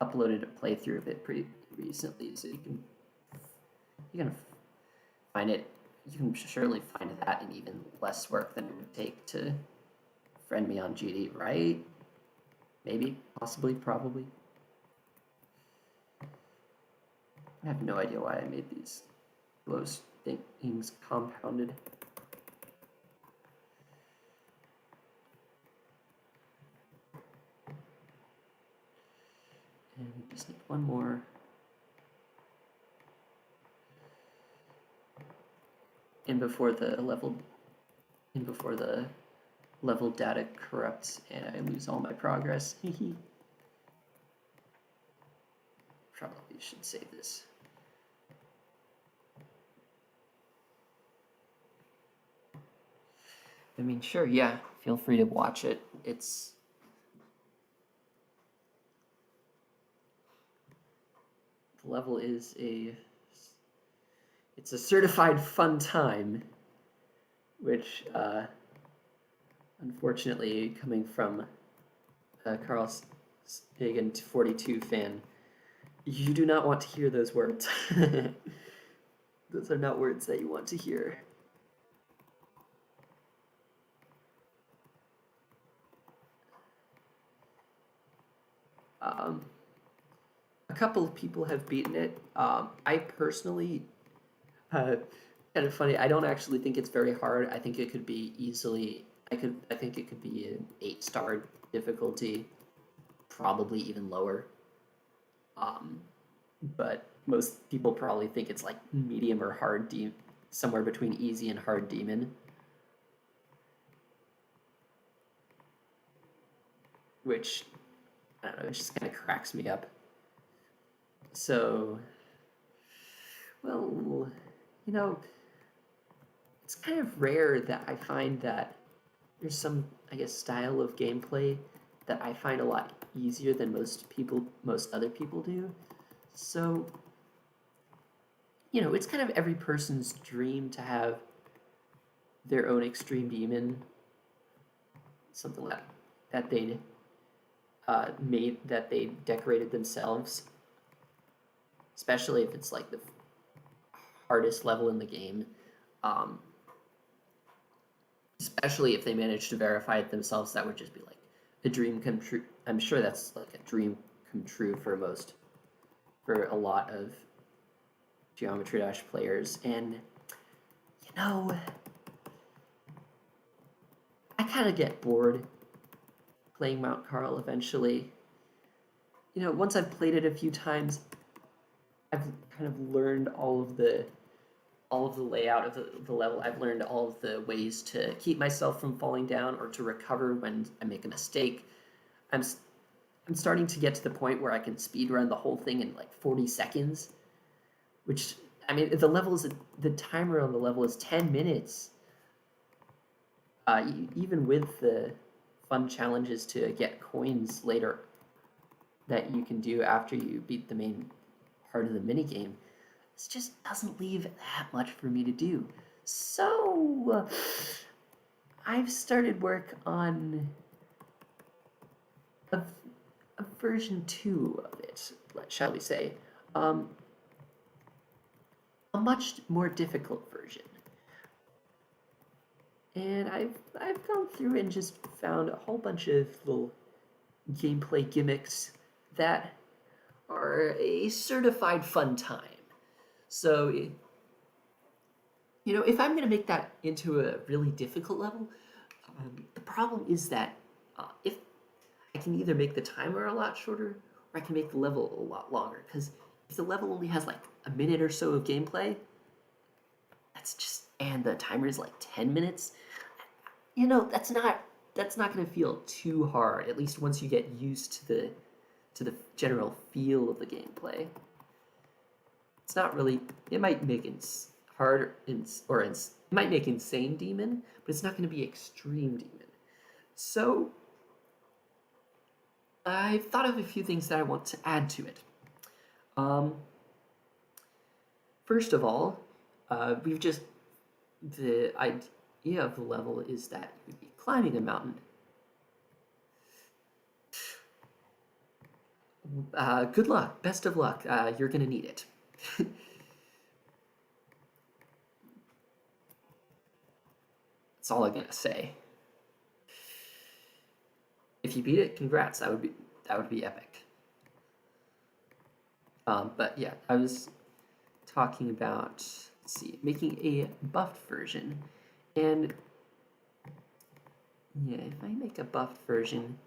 uploaded a playthrough of it pretty recently, so you can find it. You can surely find that in even less work than it would take to friend me on GD, right? Maybe, possibly, probably. I have no idea why I made these things compounded. And we just need one more. And before the level data corrupts and I lose all my progress. Probably should save this. I mean, sure, yeah, feel free to watch it. It's the level is it's a certified fun time, which unfortunately, coming from a Carl Sagan 42 fan, you do not want to hear those words. Those are not words that you want to hear. A couple of people have beaten it. I personally, kind of funny. I don't actually think it's very hard. I think it could be easily. I think it could be an 8-star difficulty, probably even lower. But most people probably think it's like medium or hard, somewhere between easy and hard demon. Which, I don't know, it just kind of cracks me up. So, well, you know, it's kind of rare that I find that there's some, I guess, style of gameplay that I find a lot easier than most other people do. So, you know, it's kind of every person's dream to have their own extreme demon, something that they made, that they decorated themselves, especially if it's like the hardest level in the game. especially if they manage to verify it themselves. That would just be like a dream come true. I'm sure that's like a dream come true for a lot of Geometry Dash players. And you know, I kind of get bored playing Mount Carl eventually. You know, once I've played it a few times, I've kind of learned all of the layout of the level. I've learned all of the ways to keep myself from falling down or to recover when I make a mistake. I'm I'm starting to get to the point where I can speedrun the whole thing in like 40 seconds, which, I mean, the timer on the level is 10 minutes. Even with the fun challenges to get coins later that you can do after you beat the main part of the minigame, this just doesn't leave that much for me to do. So, I've started work on a version 2 of it, shall we say. A much more difficult version. And I've gone through and just found a whole bunch of little gameplay gimmicks that are a certified fun time. So, you know, if I'm going to make that into a really difficult level, the problem is that if I can either make the timer a lot shorter or I can make the level a lot longer. Because if the level only has like a minute or so of gameplay, and the timer is like 10 minutes, you know, that's not going to feel too hard, at least once you get used to the general feel of the gameplay. It's not really, it might make it might make Insane Demon, but it's not going to be Extreme Demon. So, I've thought of a few things that I want to add to it. First of all, the idea of the level is that you'd be climbing a mountain. Good luck, best of luck, you're gonna need it. That's all I'm gonna say. If you beat it, congrats, that would be epic. But yeah, I was talking about, let's see, making a buffed version. And yeah, if I make a buffed version,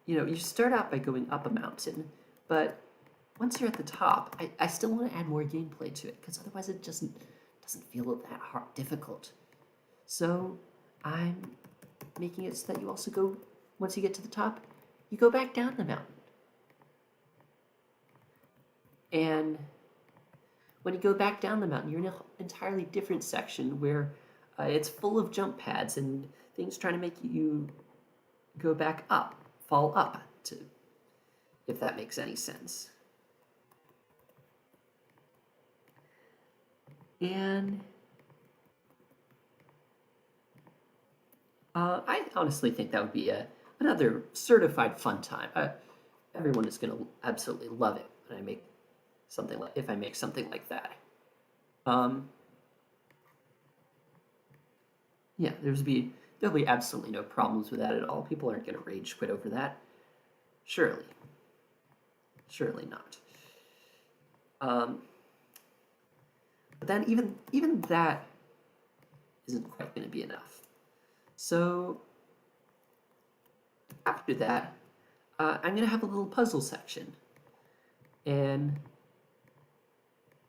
you start out by going up a mountain, but once you're at the top, I still want to add more gameplay to it, because otherwise it just doesn't feel that difficult. So I'm making it so that you also go, once you get to the top, you go back down the mountain. And when you go back down the mountain, you're in an entirely different section where it's full of jump pads and things trying to make you go back up, fall up, if that makes any sense. And I honestly think that would be another certified fun time. Everyone is going to absolutely love it when I make if I make something like that. Yeah, there'll be absolutely no problems with that at all. People aren't going to rage quit over that. Surely not. But then even that isn't quite going to be enough. So after that, I'm going to have a little puzzle section, and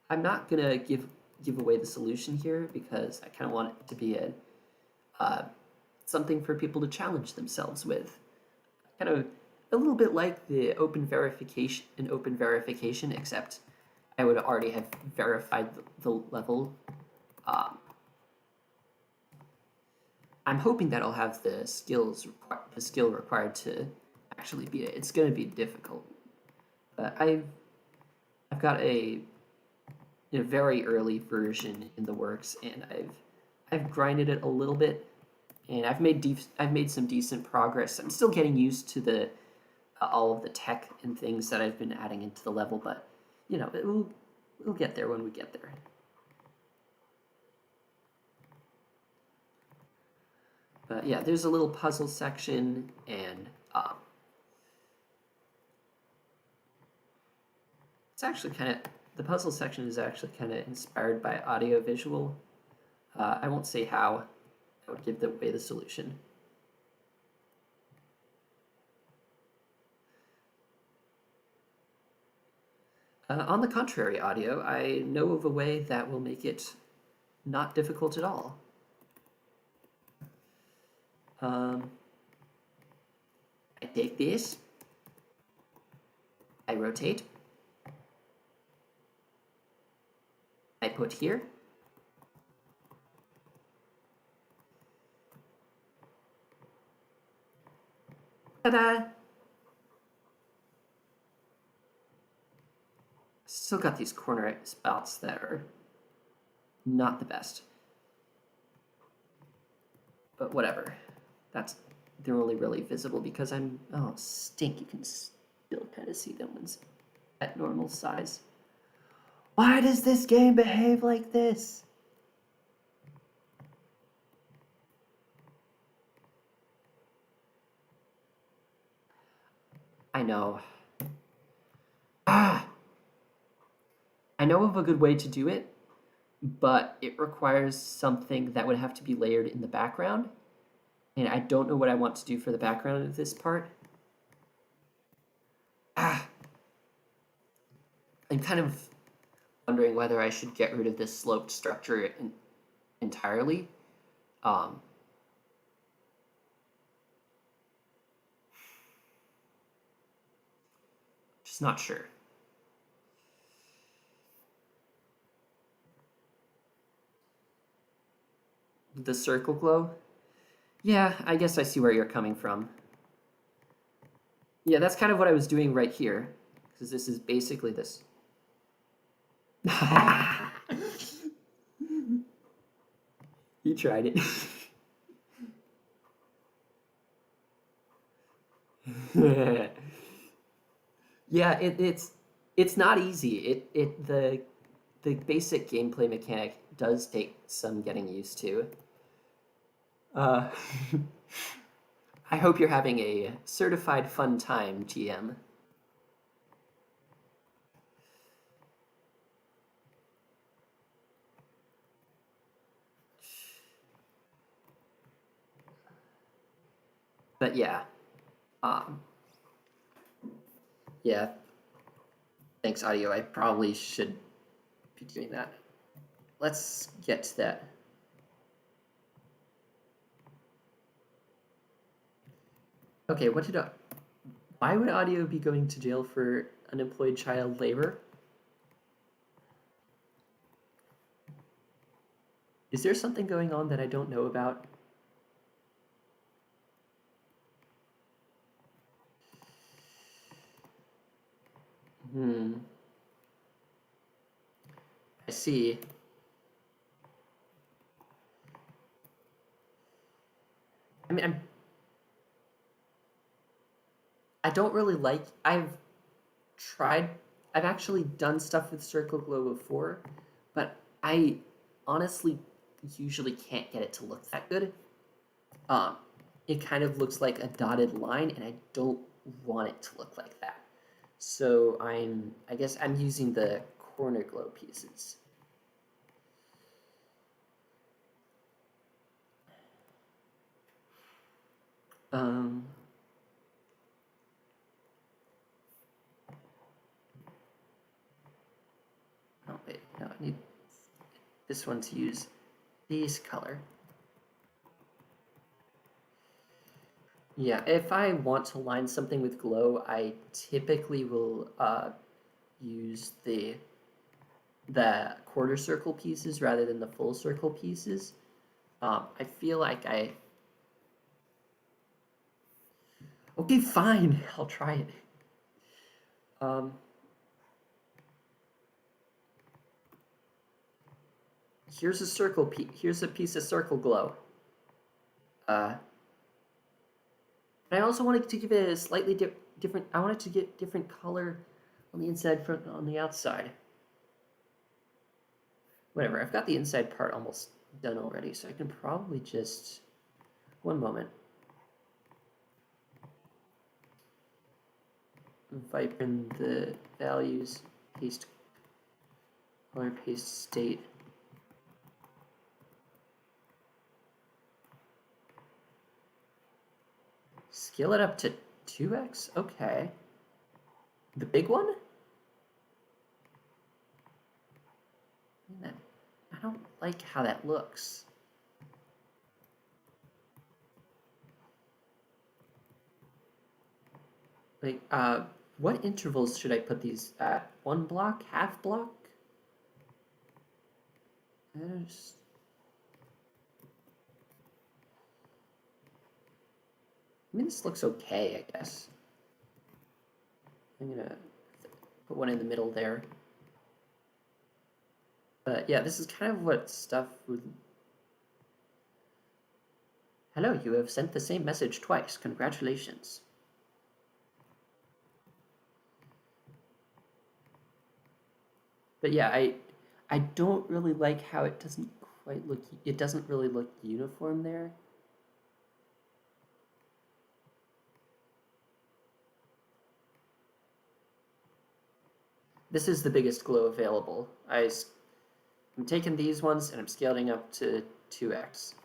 I'm not going to give away the solution here because I kind of want it to be something for people to challenge themselves with. Kind of a little bit like the open verification, except I would already have verified the level. I'm hoping that I'll have the skill required to actually beat it. It's going to be difficult, but I've got a very early version in the works, and I've grinded it a little bit, and I've made some decent progress. I'm still getting used to all of the tech and things that I've been adding into the level, but we'll get there when we get there. But yeah, there's a little puzzle section, and it's actually kind of, the puzzle section is actually kind of inspired by audio-visual. I won't say how. I would give away the solution. On the contrary, audio, I know of a way that will make it not difficult at all. I take this, I rotate, I put here, ta-da! Still got these corner spouts that are not the best. But whatever. They're only really visible because I'm, oh, stink, you can still kind of see them ones at normal size. Why does this game behave like this? I know. I know of a good way to do it, but it requires something that would have to be layered in the background. And I don't know what I want to do for the background of this part. I'm kind of wondering whether I should get rid of this sloped structure entirely. Just not sure. The circle glow? Yeah, I guess I see where you're coming from. Yeah, that's kind of what I was doing right here, because this is basically this. You tried it. Yeah, it's not easy. The basic gameplay mechanic does take some getting used to. I hope you're having a certified fun time, GM. But yeah. Yeah. Thanks, audio. I probably should be doing that. Let's get to that. Okay, why would audio be going to jail for unemployed child labor? Is there something going on that I don't know about? I see. I mean, I don't really like, I've actually done stuff with Circle Glow before, but I honestly usually can't get it to look that good. It kind of looks like a dotted line, and I don't want it to look like that. So I guess I'm using the corner glow pieces. Oh wait, no, I need this one to use this color. Yeah, if I want to line something with glow, I typically will use the quarter circle pieces rather than the full circle pieces. I feel like okay, fine, I'll try it. Here's a circle here's a piece of circle glow. I also wanted to give it a slightly different. I wanted to get different color on the inside from on the outside. Whatever. I've got the inside part almost done already, so I can probably just One moment. Vibrant the values, paste color, paste state. Scale it up to 2x? Okay. The big one? I don't like how that looks. Like, what intervals should I put these at? 1 block? Half block? I mean, this looks okay, I guess. I'm gonna put one in the middle there. But yeah, this is kind of what stuff would... Hello, you have sent the same message twice. Congratulations. But yeah, I don't really like how it doesn't quite look... It doesn't really look uniform there. This is the biggest glow available. I'm taking these ones and I'm scaling up to 2x.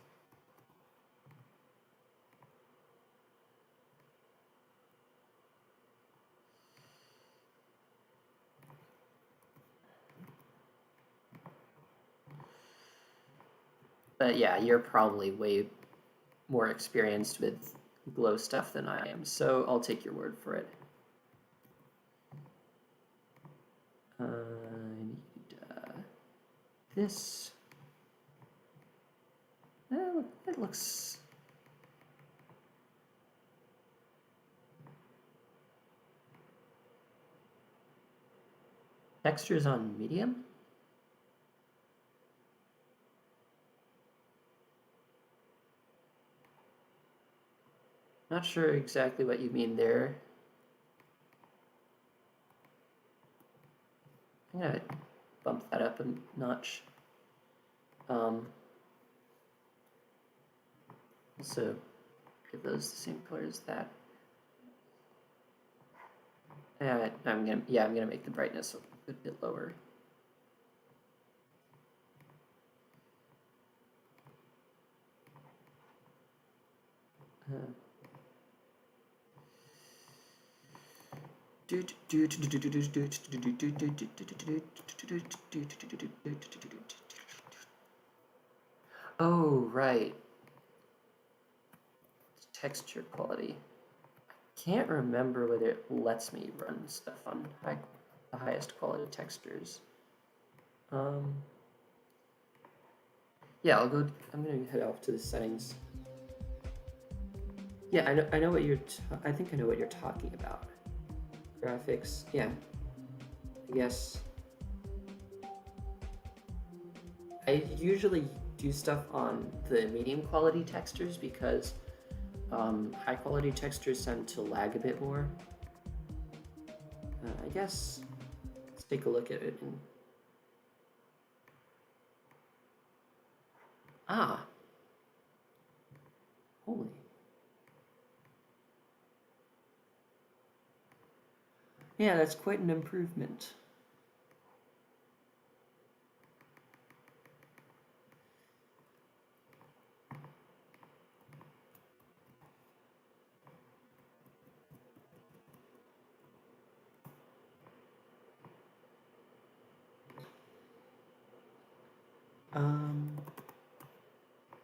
But yeah, you're probably way more experienced with glow stuff than I am, so I'll take your word for it. I need this. It looks... Textures on medium? Not sure exactly what you mean there. I'm gonna bump that up a notch. Also give those the same color as that. I'm gonna make the brightness a bit lower. Oh, right. Texture quality. Can't remember whether it lets me run stuff on the highest quality textures. Yeah, I'm gonna head off to the settings. Yeah, I know what I think I know what you're talking about. Graphics, yeah. I guess. I usually do stuff on the medium quality textures because high quality textures tend to lag a bit more. I guess let's take a look at it. Holy. Yeah, that's quite an improvement.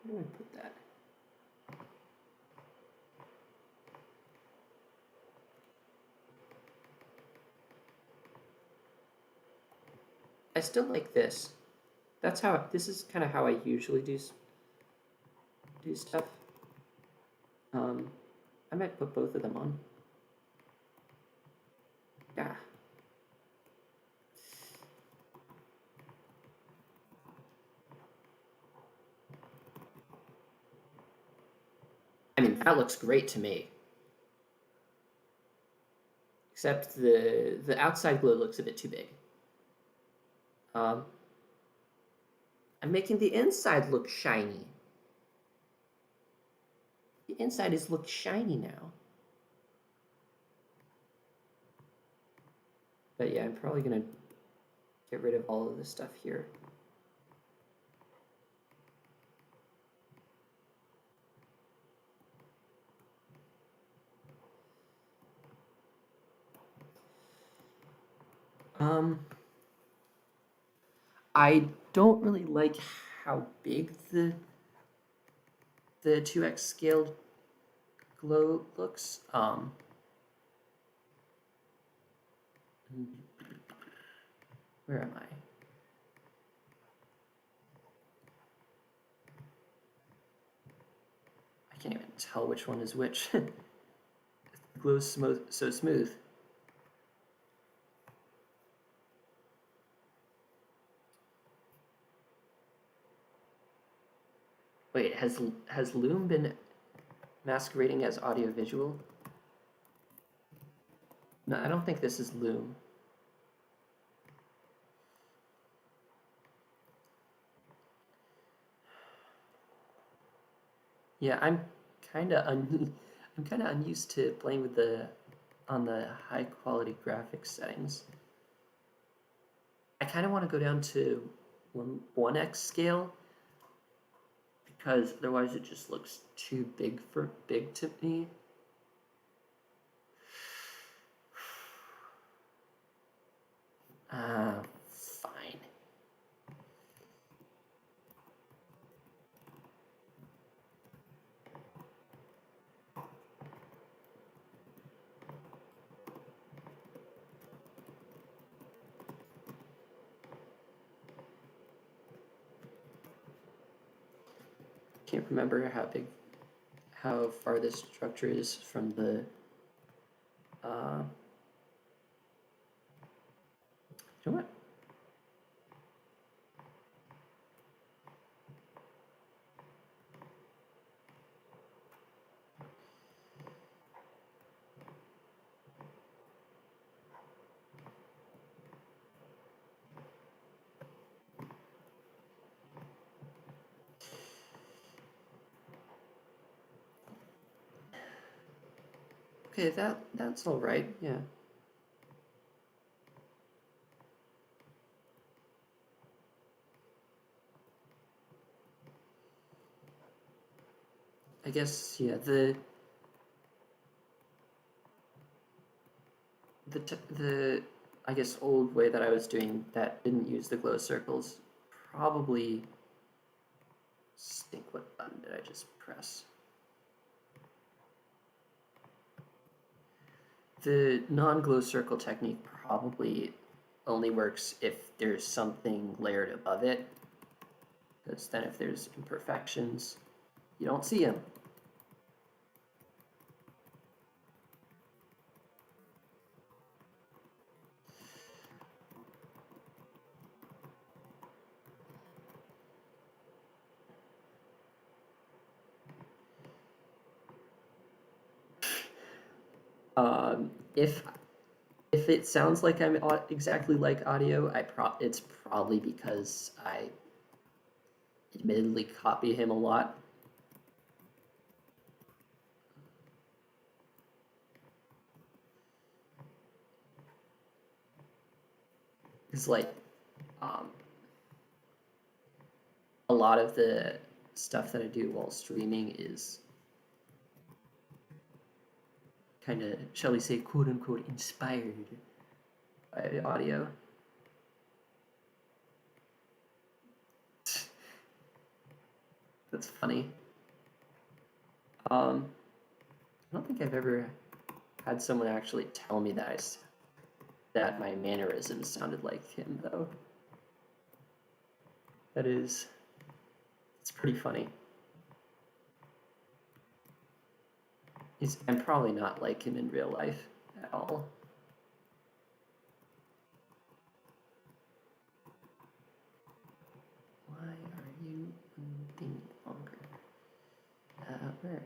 Where do I put that? I still like this. This is kind of how I usually do stuff. I might put both of them on. Yeah. I mean, that looks great to me. Except the outside glow looks a bit too big. I'm making the inside look shiny. The inside is look shiny now. But yeah, I'm probably gonna get rid of all of this stuff here. I don't really like how big the 2x scaled glow looks. Where am I? I can't even tell which one is which. It glows so smooth. Wait, has Loom been masquerading as audiovisual? No, I don't think this is Loom. Yeah, I'm kind of unused to playing with on the high quality graphics settings. I kind of want to go down to 1x scale because otherwise it just looks too big to me. Fine. Can't remember how far this structure is from the you know what? Okay, that's all right. Yeah. I guess yeah, the I guess old way that I was doing that didn't use the glow circles probably stink. What button did I just press? The non-glow circle technique probably only works if there's something layered above it, because then if there's imperfections, you don't see them. If it sounds like I'm exactly like audio, it's probably because I admittedly copy him a lot. It's like a lot of the stuff that I do while streaming is kind of, shall we say, quote unquote, inspired by audio. That's funny. I don't think I've ever had someone actually tell me that my mannerisms sounded like him, though. It's pretty funny. I'm probably not like him in real life at all. Why are you moving longer? Where?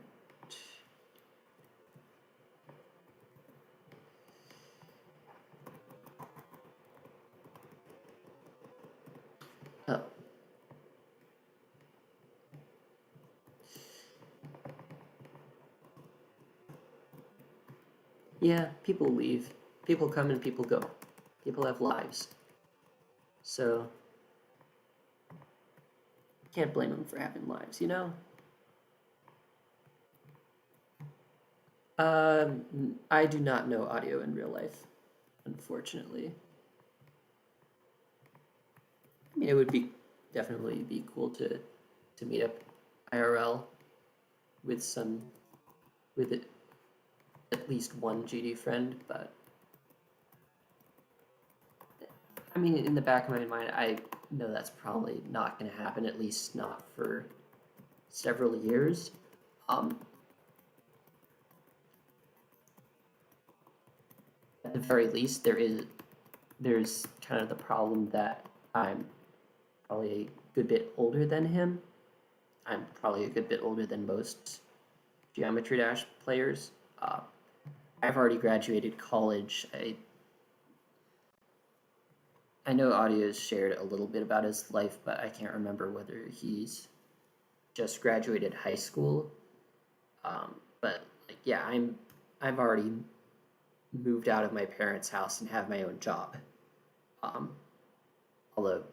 Oh. Yeah, people leave. People come and people go. People have lives. So, can't blame them for having lives, you know? I do not know audio in real life, unfortunately. I mean, it would be definitely be cool to meet up IRL with with at least one GD friend, but I mean, in the back of my mind, I know that's probably not going to happen, at least not for several years. At the very least, there's kind of the problem that I'm probably a good bit older than him. I'm probably a good bit older than most Geometry Dash players. I've already graduated college. I know Audio's shared a little bit about his life, but I can't remember whether he's just graduated high school. But like, yeah, I've already moved out of my parents' house and have my own job. Although,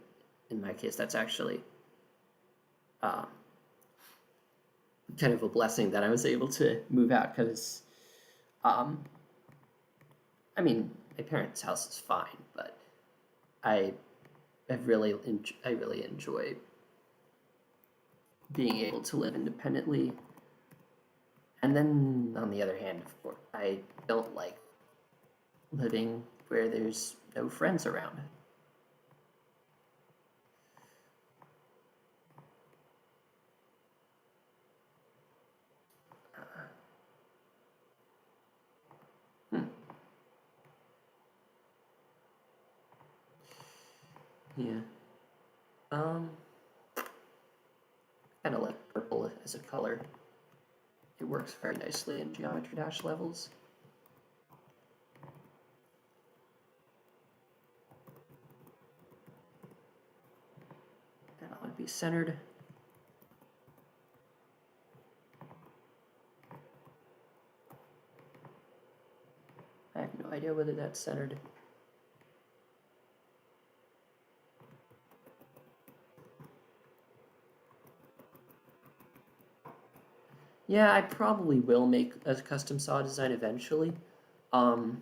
in my case, that's actually kind of a blessing that I was able to move out because, I mean, my parents' house is fine, but I really enjoy being able to live independently. And then, on the other hand, of course, I don't like living where there's no friends around. Yeah. Kind of like purple as a color. It works very nicely in Geometry Dash levels. That ought to be centered. I have no idea whether that's centered. Yeah, I probably will make a custom saw design eventually. Should probably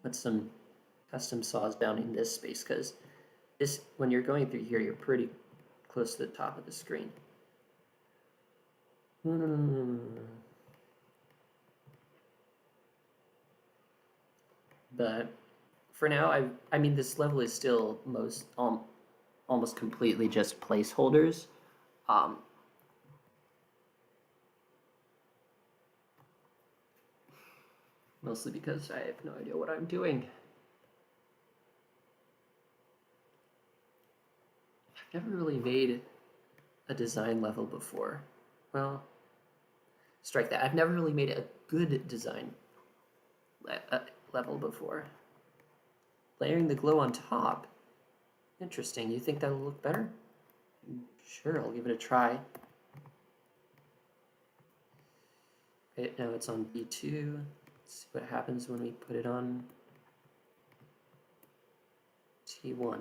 put some custom saws down in this space because this, when you're going through here, you're pretty close to the top of the screen. But for now, I mean, this level is still almost completely just placeholders. Mostly because I have no idea what I'm doing. I've never really made a design level before. Well, strike that. I've never really made a good design level before. Layering the glow on top. Interesting. You think that'll look better? Sure, I'll give it a try. Okay, now it's on B2. Let's see what happens when we put it on T1.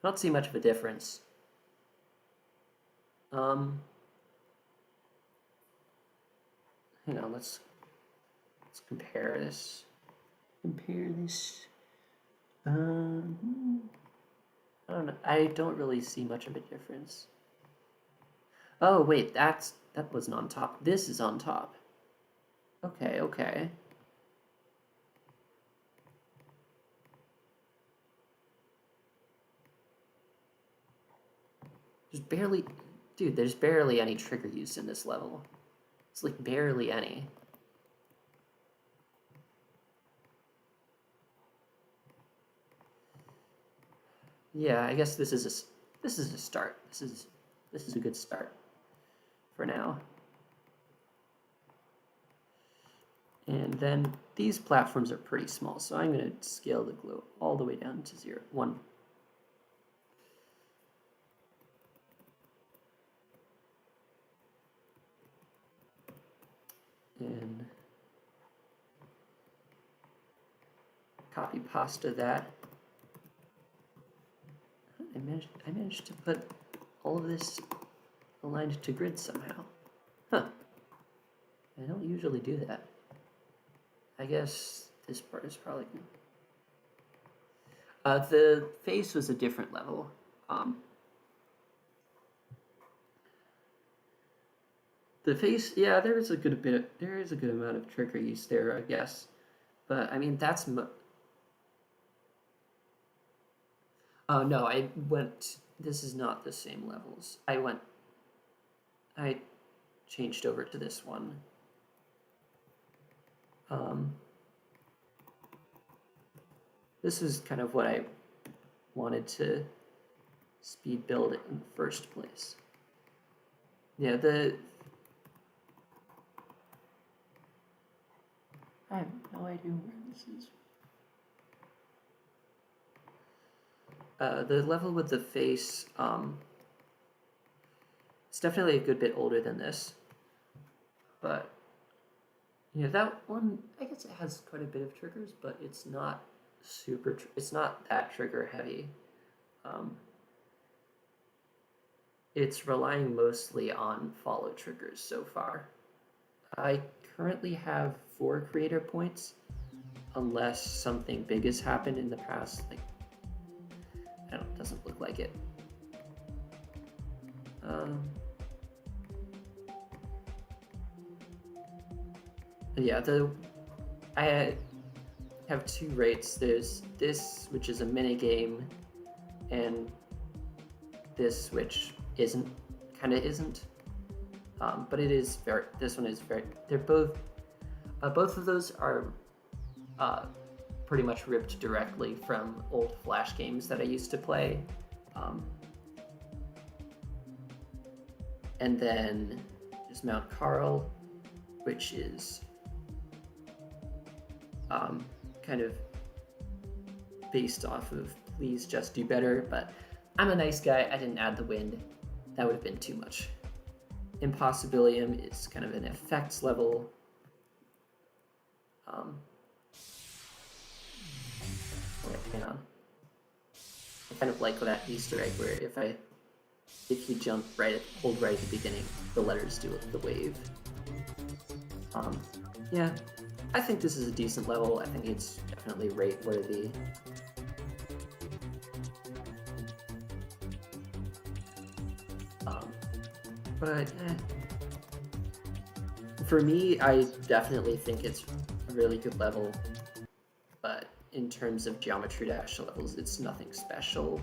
I don't see much of a difference. Hang on, let's compare this. I don't know. I don't really see much of a difference. Oh wait, that wasn't on top. This is on top. Okay, okay. There's barely any trigger use in this level. It's like barely any. Yeah, I guess this is a start. This is a good start for now. And then these platforms are pretty small, so I'm going to scale the glow all the way down to 1. copy pasta that. I managed to put all of this aligned to grid somehow. Huh. I don't usually do that. I guess this part is probably good. The face was a different level. The face, yeah, there is a good amount of trigger use there, I guess. But I mean, that's oh no, I went. This is not the same levels. I changed over to this one. This is kind of what I wanted to speed build in the first place. Yeah, I have no idea where this is. The level with the face, it's definitely a good bit older than this. But, yeah, that one, I guess it has quite a bit of triggers, but it's not it's not that trigger heavy. It's relying mostly on follow triggers so far. I currently have 4 creator points, unless something big has happened in the past. Like, I don't know, it doesn't look like it. Yeah, I have 2 rates. There's this, which is a mini game, and this, which kind of isn't. But it is this one is they're both of those are pretty much ripped directly from old Flash games that I used to play. And then there's Mount Carl, which is kind of based off of Please Just Do Better, but I'm a nice guy, I didn't add the wind. That would have been too much. Impossibilium is kind of an effects level. Wait, hang on. I kind of like that Easter egg where if you jump hold right at the beginning, the letters do the wave. Yeah, I think this is a decent level. I think it's definitely rate worthy. But for me, I definitely think it's a really good level. But in terms of Geometry Dash levels, it's nothing special.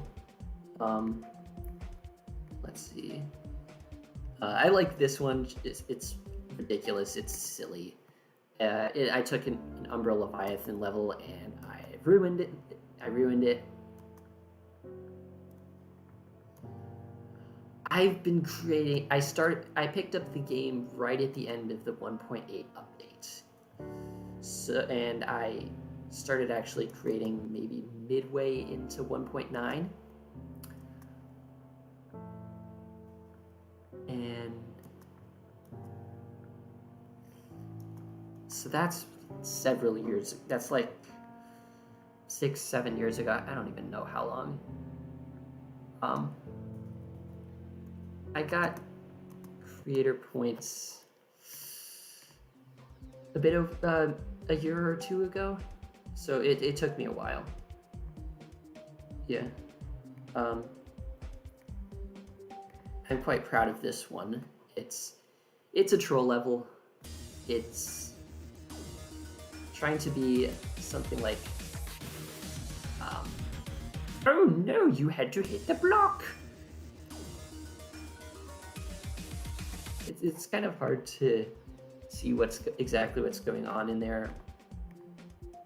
Let's see. I like this one. It's ridiculous. It's silly. I took an Umbra Leviathan level and I ruined it. I've been creating. I picked up the game right at the end of the 1.8 update. And I started actually creating maybe midway into 1.9. And so that's several years. That's like 6-7 years ago. I don't even know how long. I got creator points a bit of a year or 2 ago, so it took me a while. Yeah. I'm quite proud of this one. It's a troll level. It's trying to be something like oh no, you had to hit the block. It's kind of hard to see exactly what's going on in there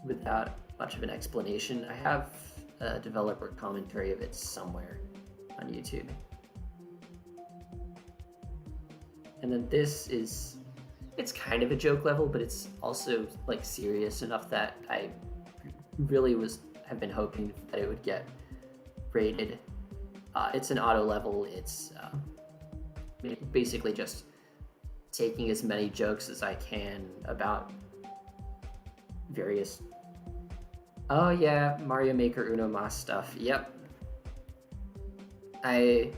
without much of an explanation. I have a developer commentary of it somewhere on YouTube. And then it's kind of a joke level, but it's also like serious enough that I really have been hoping that it would get rated. It's an auto level. It's basically just taking as many jokes as I can about various Oh yeah, Mario Maker Uno Mas stuff. Yep. I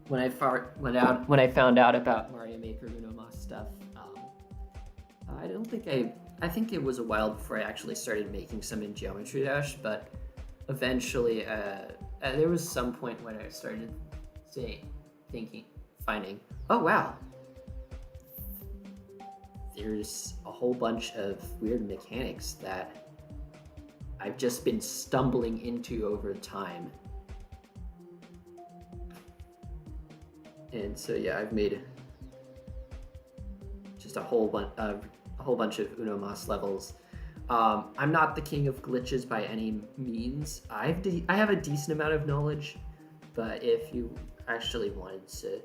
when I found out about Mario Maker Uno Mas stuff, I don't think I think it was a while before I actually started making some in Geometry Dash, but eventually, there was some point when I started finding, oh wow, there's a whole bunch of weird mechanics that I've just been stumbling into over time. And so yeah, I've made just a whole bunch of Uno Mas levels. I'm not the king of glitches by any means. I have a decent amount of knowledge, but if you actually wanted to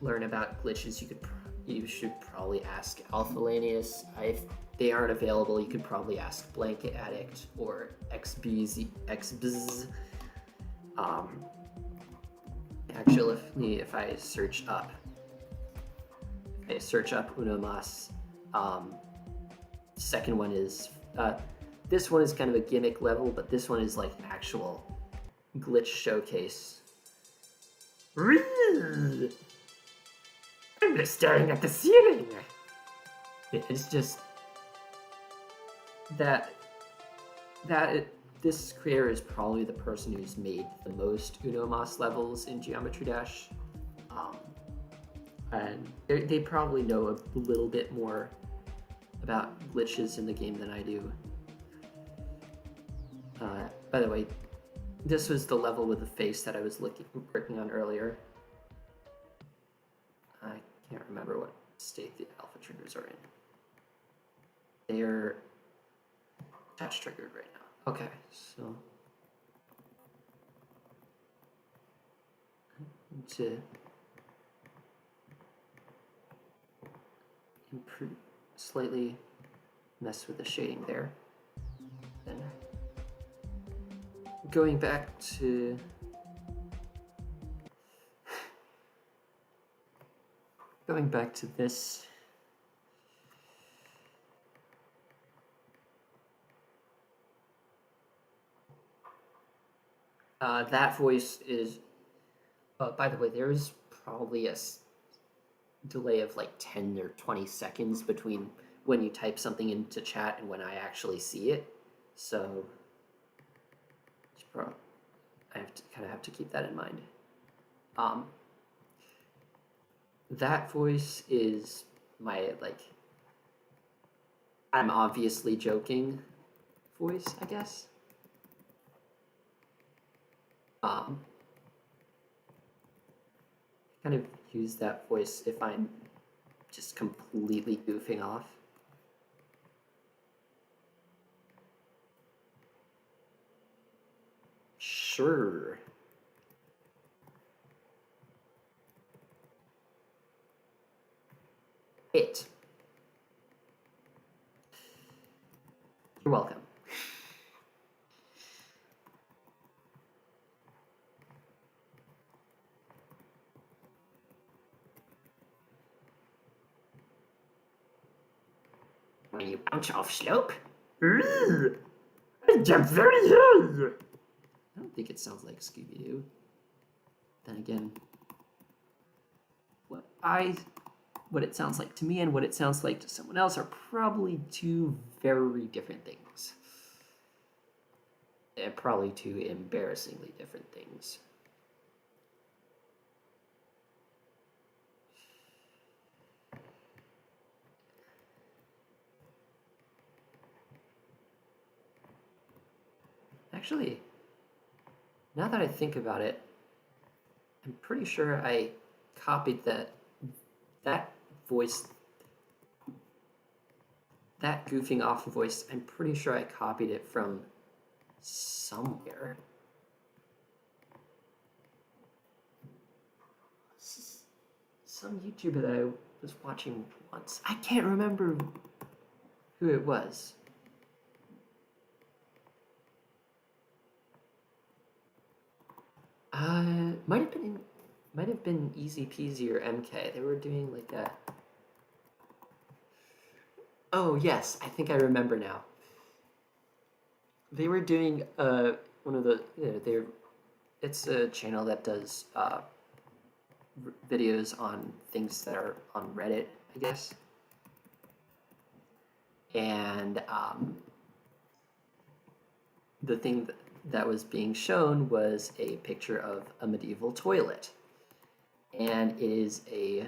learn about glitches, you should probably ask Alphalanius. If they aren't available, you could probably ask Blanket Addict or XBZ. Actually, if I search up Uno Mas, second one is this one is kind of a gimmick level, but this one is like an actual glitch showcase. I'm just staring at the ceiling. It's just this creator is probably the person who's made the most Uno Mas levels in Geometry Dash, and they probably know a little bit more about glitches in the game than I do. By the way, this was the level with the face that I was working on earlier. I can't remember what state the alpha triggers are in. They're touch triggered right now. Okay, so to improve, slightly mess with the shading there. Then going back to this. That voice is, by the way, there is probably a delay of like 10 or 20 seconds between when you type something into chat and when I actually see it. So I have to keep that in mind. That voice is my, like, I'm obviously joking voice, I guess. Kind of use that voice if I'm just completely goofing off. Sure. You're welcome. When you bounce off slope, I jump very high. I don't think it sounds like Scooby-Doo. Then again, what it sounds like to me and what it sounds like to someone else are probably two very different things. And probably two embarrassingly different things. Actually, now that I think about it, I'm pretty sure I copied that voice, that goofing off voice, I'm pretty sure I copied it from somewhere. Some YouTuber that I was watching once. I can't remember who it was. Might have been Easy Peasy or MK. They were doing like a Oh yes, I think I remember now. They were doing one of the they're it's a channel that does videos on things that are on Reddit, I guess. And the thing that was being shown was a picture of a medieval toilet, and it is a,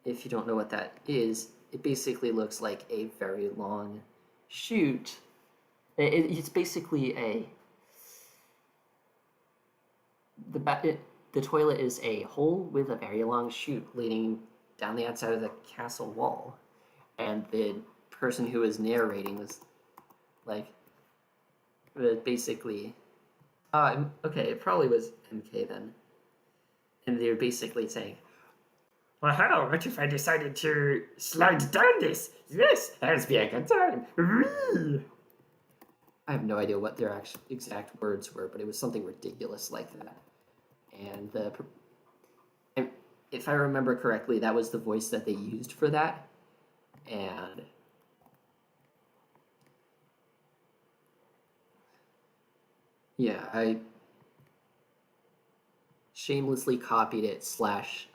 if you don't know what that is, it basically looks like a very long chute. It's basically the toilet is a hole with a very long chute leading down the outside of the castle wall, and the person who was narrating was like, basically, okay, it probably was MK then, and they were basically saying, Well, how? What if I decided to slide down this? Yes, that'd be a good time. Whee! I have no idea what their exact words were, but it was something ridiculous like that. And if I remember correctly, that was the voice that they used for that. And yeah, I shamelessly copied it slash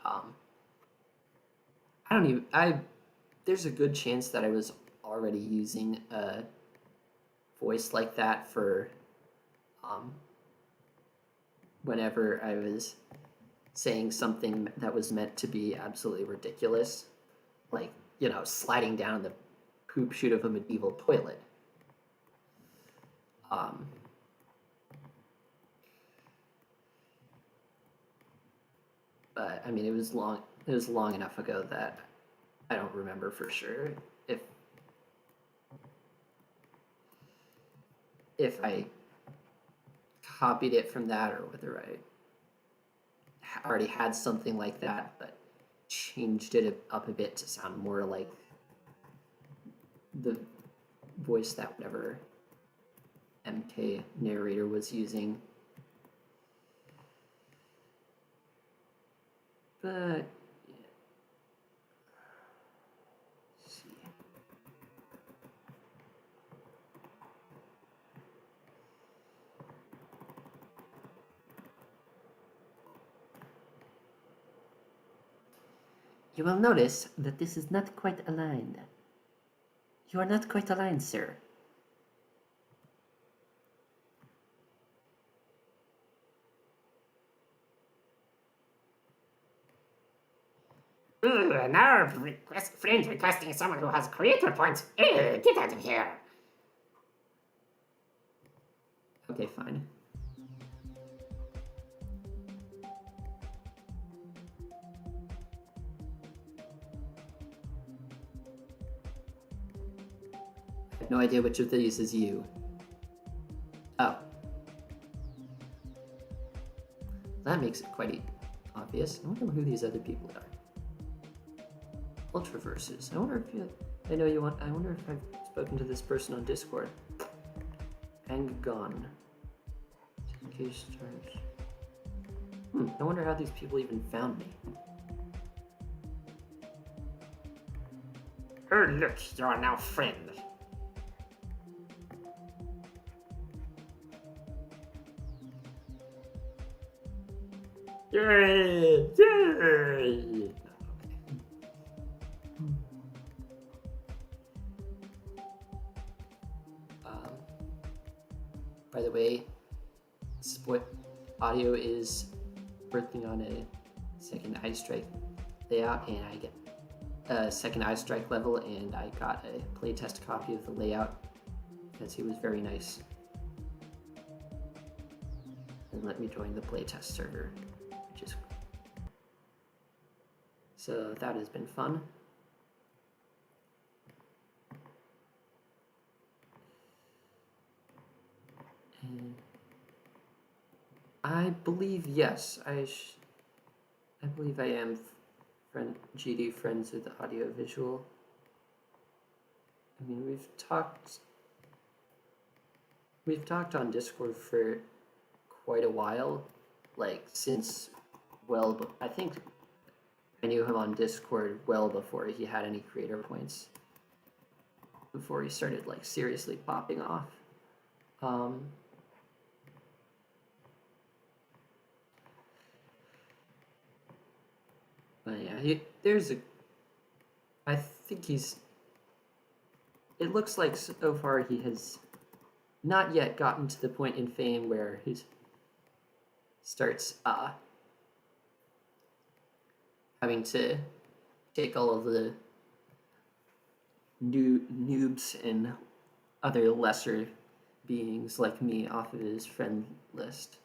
I don't even there's a good chance that I was already using a voice like that for whenever I was saying something that was meant to be absolutely ridiculous, like, sliding down the poop chute of a medieval toilet. But I mean, it was long enough ago that I don't remember for sure if I copied it from that or whether I already had something like that, but changed it up a bit to sound more like the voice that whatever MK narrator was using. But yeah. Let's see. You will notice that this is not quite aligned. You are not quite aligned, sir. Now friend requesting someone who has creator points. Get out of here. Okay, fine. I have no idea which of these is you. Oh. That makes it quite obvious. I wonder who these other people are. Ultraverses. I wonder if I know you want. I wonder if I've spoken to this person on Discord. And gone. 10K stars. I wonder how these people even found me. Oh, look, you are now friend. Yay! Yay! By the way, Audio is working on a second Eye Strike layout, and I get a second Eye Strike level, and I got a playtest copy of the layout because he was very nice and let me join the playtest server, which is so that has been fun. And I believe, yes, I believe I am GD friends with audiovisual. I mean, we've talked on Discord for quite a while, like since, well, I think I knew him on Discord well before he had any creator points. Before he started like seriously popping off. But yeah, I think he's. It looks like so far he has not yet gotten to the point in fame where he starts having to take all of the noobs and other lesser beings like me off of his friend list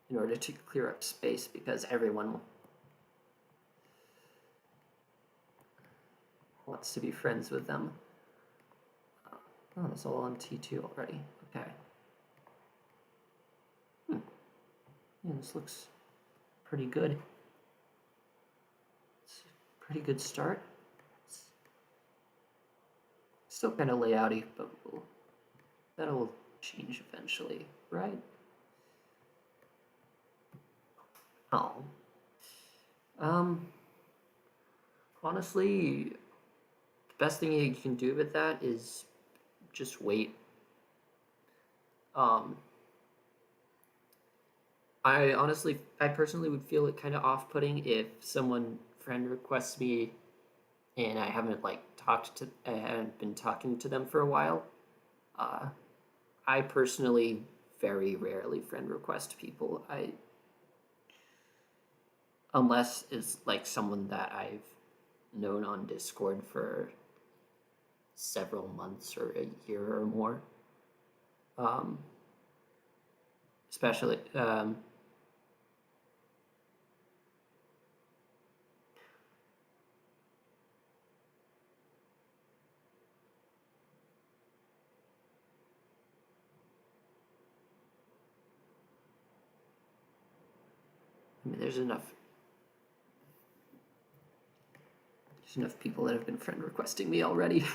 in order to clear up space, because everyone wants to be friends with them. Oh, it's all on T2 already. Okay. Yeah, this looks pretty good. It's a pretty good start. It's still kind of layouty, but that'll change eventually, right? Oh. Honestly, the best thing you can do with that is just wait. I personally would feel it kind of off-putting if someone friend requests me and I haven't been talking to them for a while. I personally very rarely friend request people. Unless it's like someone that I've known on Discord for several months or a year or more. Especially I mean, there's enough people that have been friend requesting me already.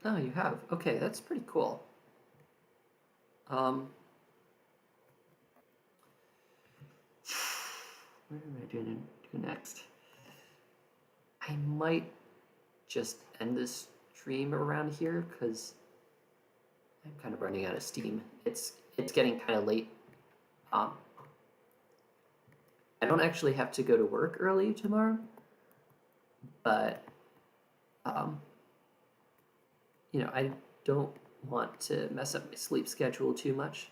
Oh, you have? Okay, that's pretty cool. What am I doing do next? I might just end this stream around here because I'm kind of running out of steam. It's getting kind of late. I don't actually have to go to work early tomorrow, but you know, I don't want to mess up my sleep schedule too much.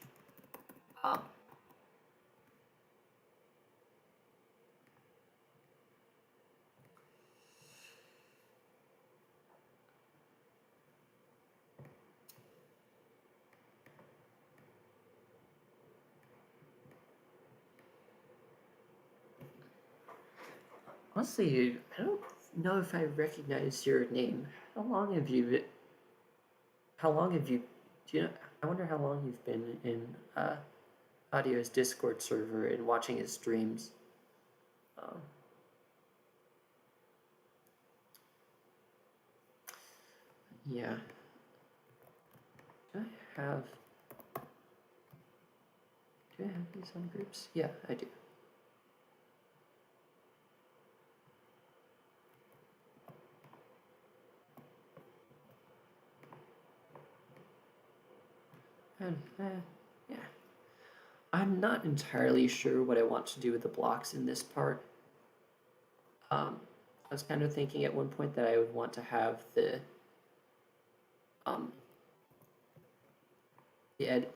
Honestly, I don't know if I recognize your name. How long have you been? Do you know? I wonder how long you've been in Audio's Discord server and watching his streams. Yeah. Do I have these on groups? Yeah, I do. And yeah. I'm not entirely sure what I want to do with the blocks in this part. I was kind of thinking at one point that I would want to have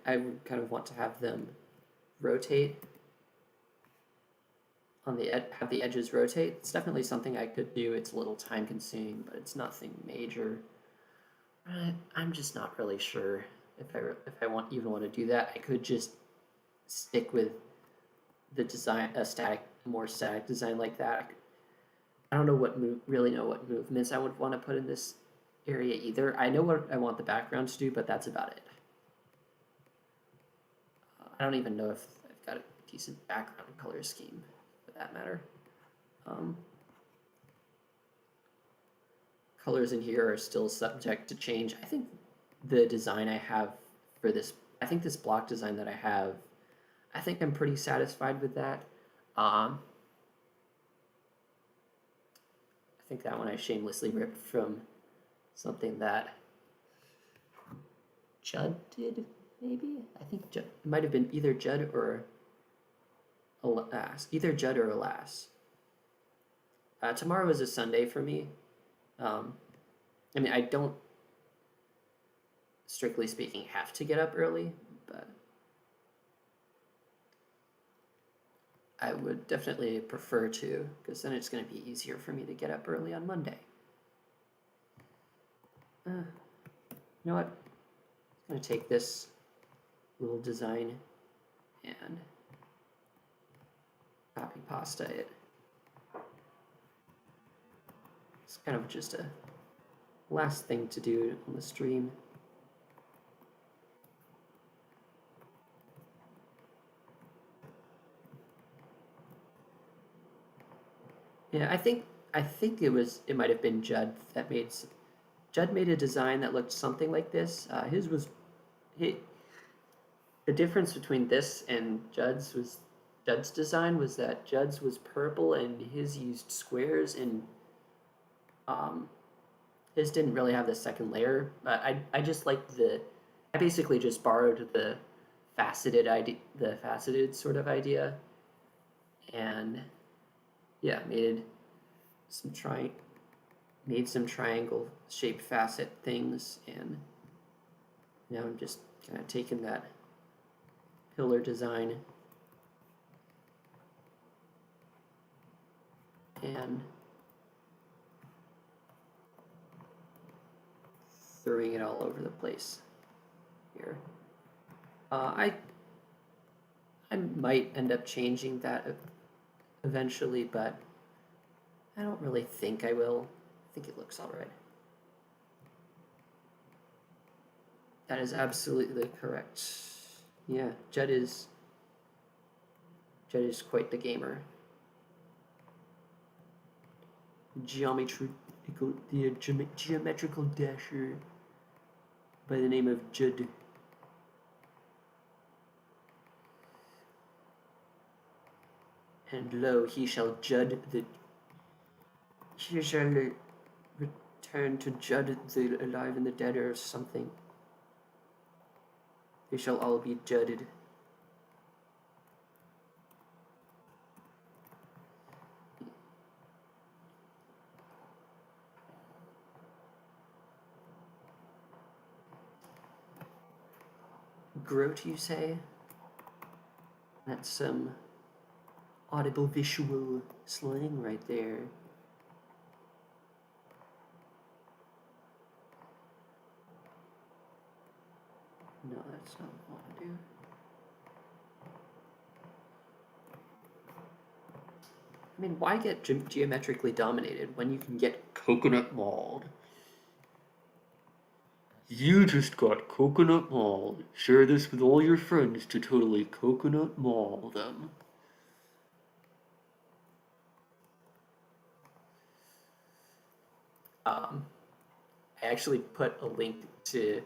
I would kind of want to have them rotate on the have the edges rotate. It's definitely something I could do. It's a little time consuming, but it's nothing major. I'm just not really sure if I even want to do that. I could just stick with the design, more static design like that. I don't know really know what movements I would want to put in this area either. I know what I want the background to do, but that's about it. I don't even know if I've got a decent background color scheme for that matter. Colors in here are still subject to change. I think the design I have for this, I think this block design that I have, I think I'm pretty satisfied with that. I think that one I shamelessly ripped from something that Judd did, maybe? I think Judd, it might have been either Judd or Alas. Either Judd or Alas. Tomorrow is a Sunday for me. I mean, I don't, strictly speaking, have to get up early, but I would definitely prefer to, because then it's going to be easier for me to get up early on Monday. You know what? I'm going to take this little design and copy pasta it. It's kind of just a last thing to do on the stream. Yeah, I think it might have been Judd that Judd made a design that looked something like this. The difference between this and Judd's design was that Judd's was purple and his used squares, and his didn't really have the second layer. But I just liked I basically just borrowed the faceted sort of idea, and yeah, made some triangle shaped facet things, and now I'm just kind of taking that pillar design and throwing it all over the place here. I might end up changing that eventually, but I don't really think I will. I think it looks all right. That is absolutely correct. Yeah, Judd is quite the gamer. Geometrical dasher by the name of Judd. And lo, he shall return to Judd the alive and the dead, or something. They shall all be judded. Groat, you say? That's some audible visual slang right there. No, that's not what I want to do. I mean, why get geometrically dominated when you can get coconut mold? You just got coconut mold. Share this with all your friends to totally coconut mold them. I actually put a link to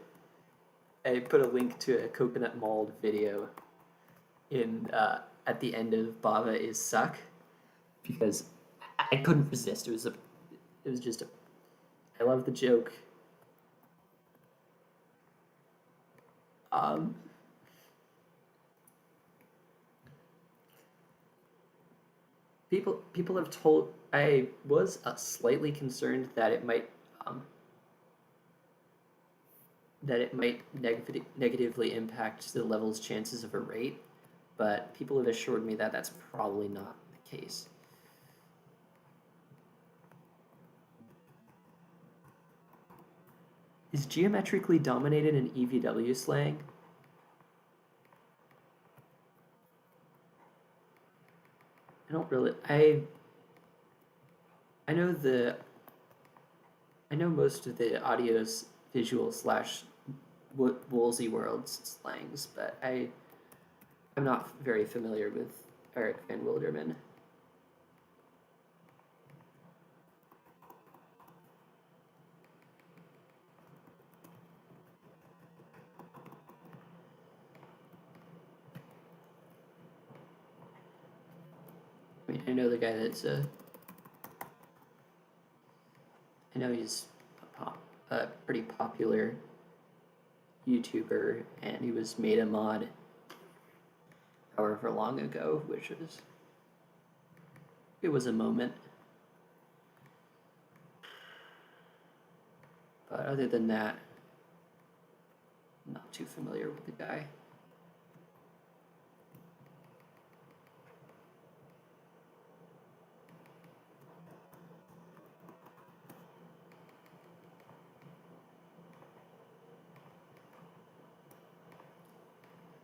a coconut mold video in at the end of Bava is Suck, because I couldn't resist. It was just I love the joke. People have told, I was slightly concerned that it might negatively impact the level's chances of a rate, but people have assured me that that's probably not the case. Is geometrically dominated an EVW slang? I don't really. I know most of the audio's visual / Woolsey World's slangs, but I'm not very familiar with Eric Van Wilderman. I know the guy that's I know he's a pretty popular YouTuber, and he was made a mod however long ago, it was a moment. But other than that, I'm not too familiar with the guy.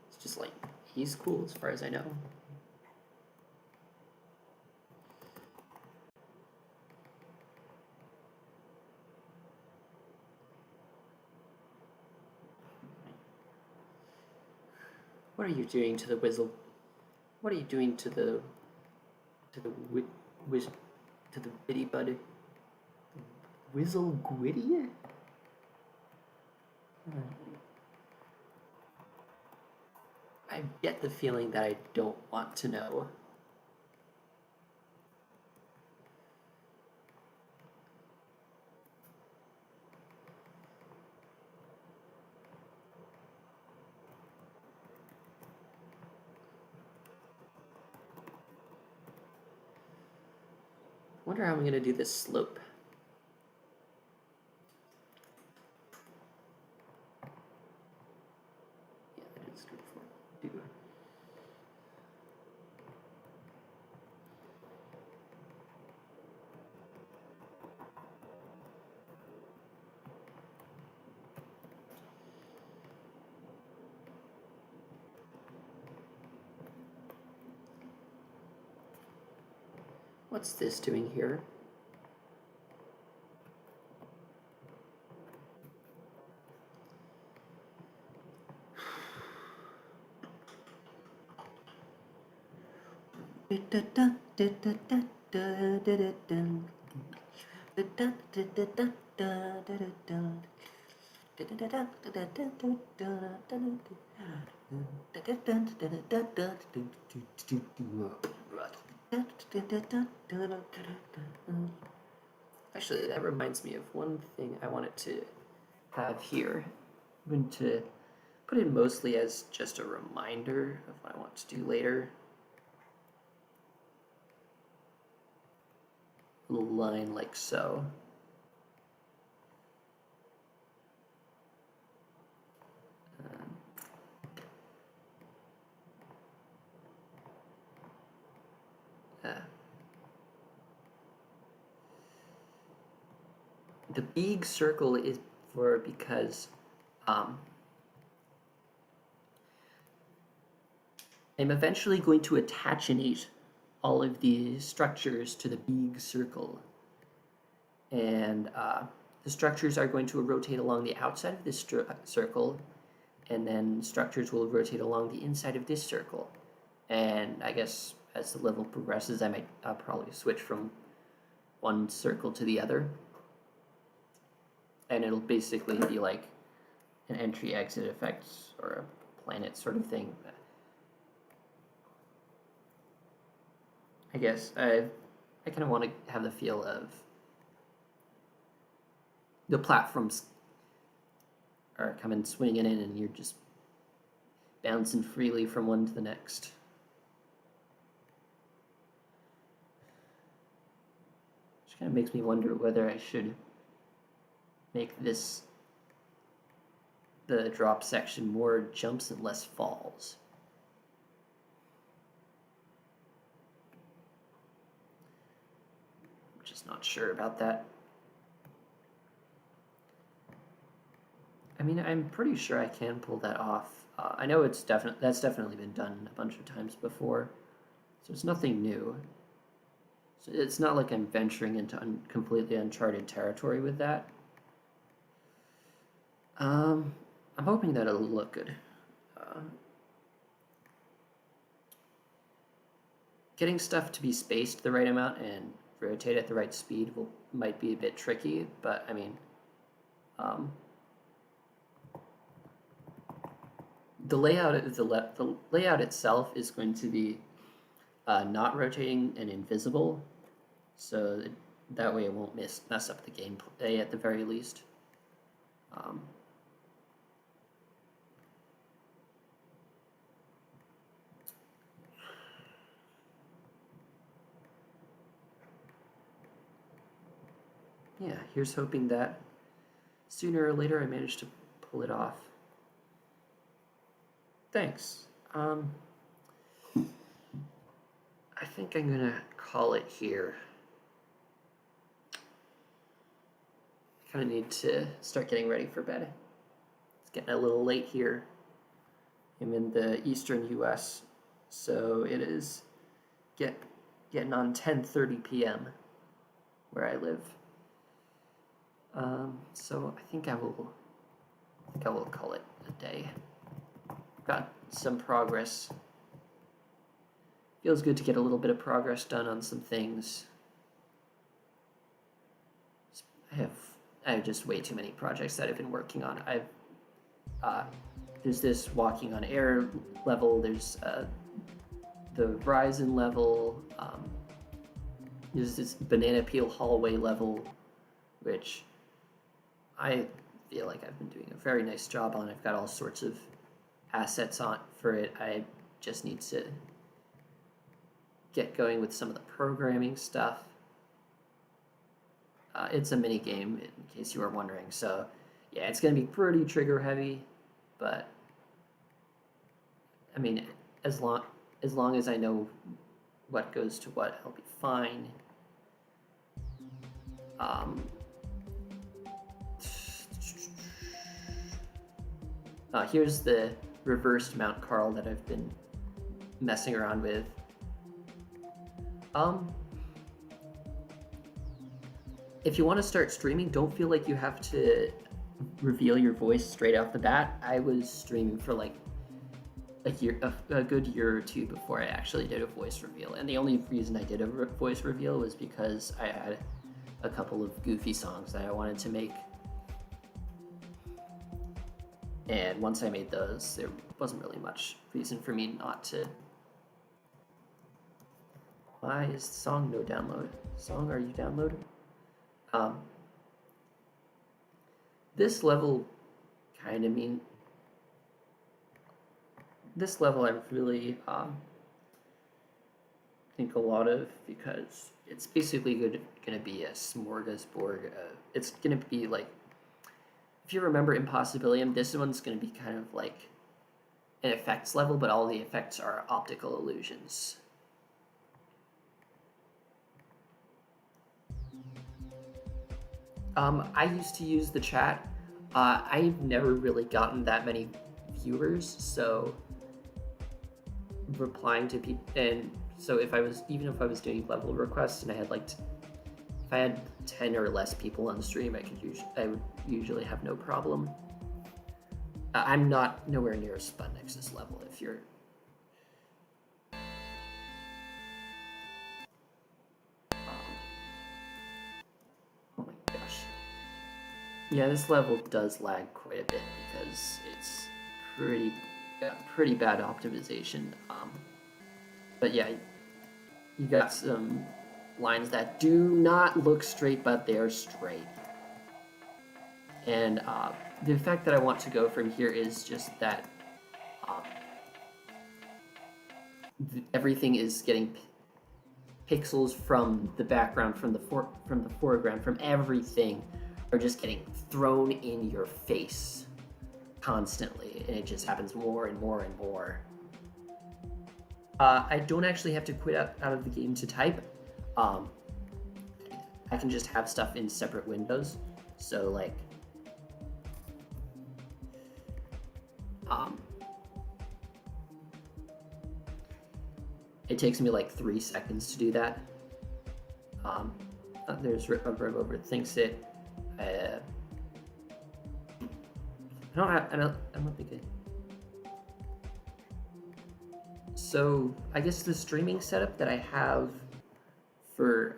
It's just like, he's cool as far as I know. What are you doing to the Whizzle? What are you doing to the Bitty Bud? Whizzle Gwitty? I get the feeling that I don't want to know. Wonder how I'm gonna do this slope. Yeah, that is good for do. What's this doing here? Actually, that reminds me of one thing I wanted to have here. I'm going to put it mostly as just a reminder of what I want to do later. A little line like so. The big circle is for because I'm eventually going to attachinate all of these structures to the big circle. And the structures are going to rotate along the outside of this circle, and then structures will rotate along the inside of this circle. And I guess as the level progresses, I'll probably switch from one circle to the other. And it'll basically be like an entry-exit effect or a planet sort of thing. I guess I kind of want to have the feel of the platforms are coming swinging in and you're just bouncing freely from one to the next. Which kind of makes me wonder whether I should make this the drop section more jumps and less falls. I'm just not sure about that. I mean, I'm pretty sure I can pull that off. I know that's definitely been done a bunch of times before, so it's nothing new. So it's not like I'm venturing into completely uncharted territory with that. I'm hoping that it'll look good. Getting stuff to be spaced the right amount and rotate at the right speed might be a bit tricky, but I mean, the layout itself is going to be not rotating and invisible, so that way it won't mess up the gameplay at the very least. Yeah, here's hoping that sooner or later I manage to pull it off. Thanks. I think I'm gonna call it here. I kind of need to start getting ready for bed. It's getting a little late here. I'm in the eastern US, so it is getting on 10:30 p.m. where I live. So I think I will call it a day. Got some progress. Feels good to get a little bit of progress done on some things. I have just way too many projects that I've been working on. There's this walking on air level. There's the Ryzen level. There's this banana peel hallway level, which I feel like I've been doing a very nice job on. I've got all sorts of assets on for it. I just need to get going with some of the programming stuff. It's a mini game, in case you were wondering. So, yeah, it's going to be pretty trigger heavy, but I mean, as long as I know what goes to what, I'll be fine. Here's the reversed Mount Carl that I've been messing around with. If you want to start streaming, don't feel like you have to reveal your voice straight off the bat. I was streaming for like a good year or two before I actually did a voice reveal, and the only reason I did a voice reveal was because I had a couple of goofy songs that I wanted to make. And once I made those, there wasn't really much reason for me not to. Why is the song no download? Song, are you downloaded? This level kind of this level I really think a lot of, because it's basically going to be a smorgasbord. It's going to be like, if you remember Impossibilium, this one's going to be kind of like an effects level, but all the effects are optical illusions. I used to use the chat. I've never really gotten that many viewers, so replying to people, and so even if I was doing level requests and I had if I had 10 or less people on stream, I would usually have no problem. I'm not nowhere near Sputnik's level. If you're oh my gosh. Yeah, this level does lag quite a bit because it's pretty bad optimization. But yeah, you got some lines that do not look straight, but they are straight. And the effect that I want to go from here is just that everything is getting pixels from the background, from the foreground, from everything are just getting thrown in your face constantly, and it just happens more and more and more. I don't actually have to quit out of the game to type. I can just have stuff in separate windows. So like, it takes me like 3 seconds to do that. There's a Rev overthinks it. I don't think it. So I guess the streaming setup that I have for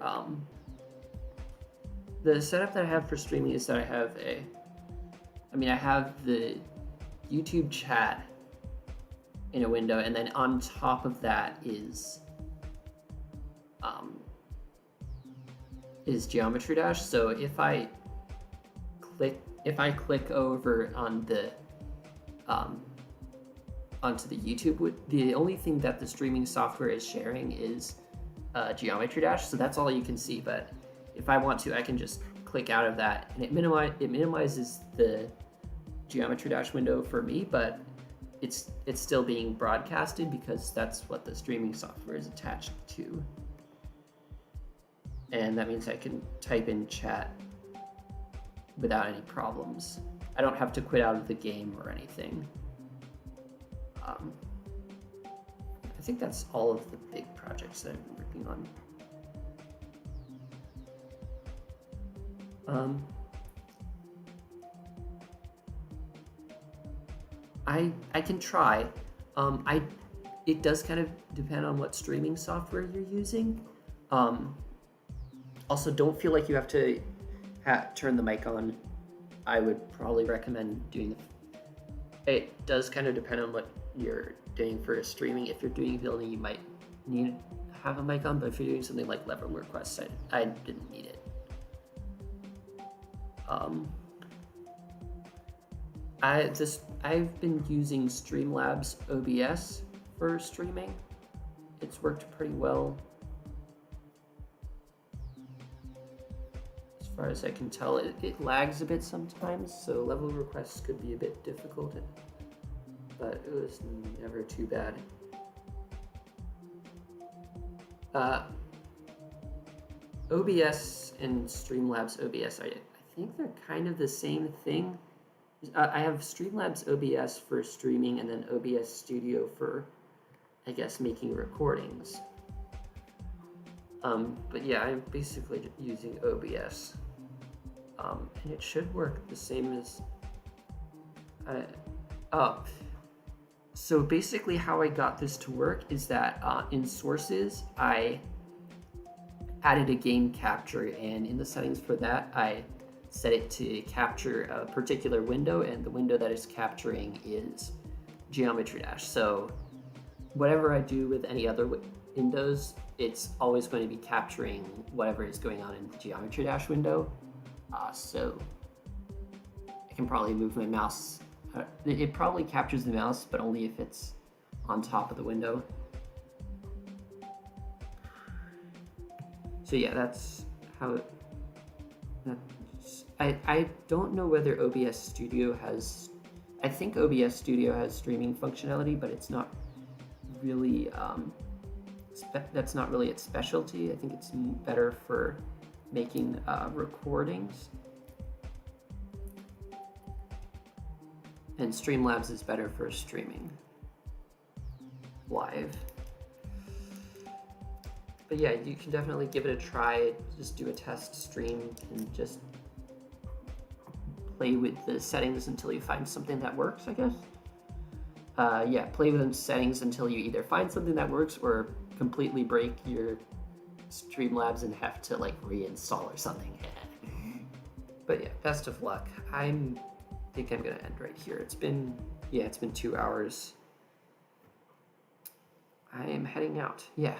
streaming is that I have the YouTube chat in a window, and then on top of that is is Geometry Dash. So if I click over on the onto the YouTube, the only thing that the streaming software is sharing is Geometry Dash. So that's all you can see. But if I want to, I can just click out of that, and it minimizes the Geometry Dash window for me, but it's still being broadcasted because that's what the streaming software is attached to. And that means I can type in chat without any problems. I don't have to quit out of the game or anything. I think that's all of the big projects that I've been working on. I can try. It does kind of depend on what streaming software you're using. Also, don't feel like you have to turn the mic on. I would probably recommend doing it. Does kind of depend on what you're doing for streaming. If you're doing building, you might need to have a mic on, but if you're doing something like level requests, I didn't need it. I've been using Streamlabs OBS for streaming. It's worked pretty well, as far as I can tell. It lags a bit sometimes, so level requests could be a bit difficult, but it was never too bad. OBS and Streamlabs OBS, I think they're kind of the same thing. I have Streamlabs OBS for streaming, and then OBS Studio for, I guess, making recordings. But yeah, I'm basically using OBS. And it should work the same as... So basically how I got this to work is that in Sources, I added a game capture, and in the settings for that, I set it to capture a particular window, and the window that is capturing is Geometry Dash. So whatever I do with any other windows, it's always going to be capturing whatever is going on in the Geometry Dash window. So I can probably move my mouse. It probably captures the mouse, but only if it's on top of the window. So yeah, that's how it... I don't know whether OBS Studio has... I think OBS Studio has streaming functionality, but it's not really... that's not really its specialty. I think it's better for making recordings. And Streamlabs is better for streaming live. But yeah, you can definitely give it a try. Just do a test stream and just play with the settings until you find something that works, I guess. Yeah, play with the settings until you either find something that works or completely break your Streamlabs and have to like reinstall or something. But yeah, best of luck. I think I'm gonna end right here. It's been 2 hours. I am heading out. Yeah.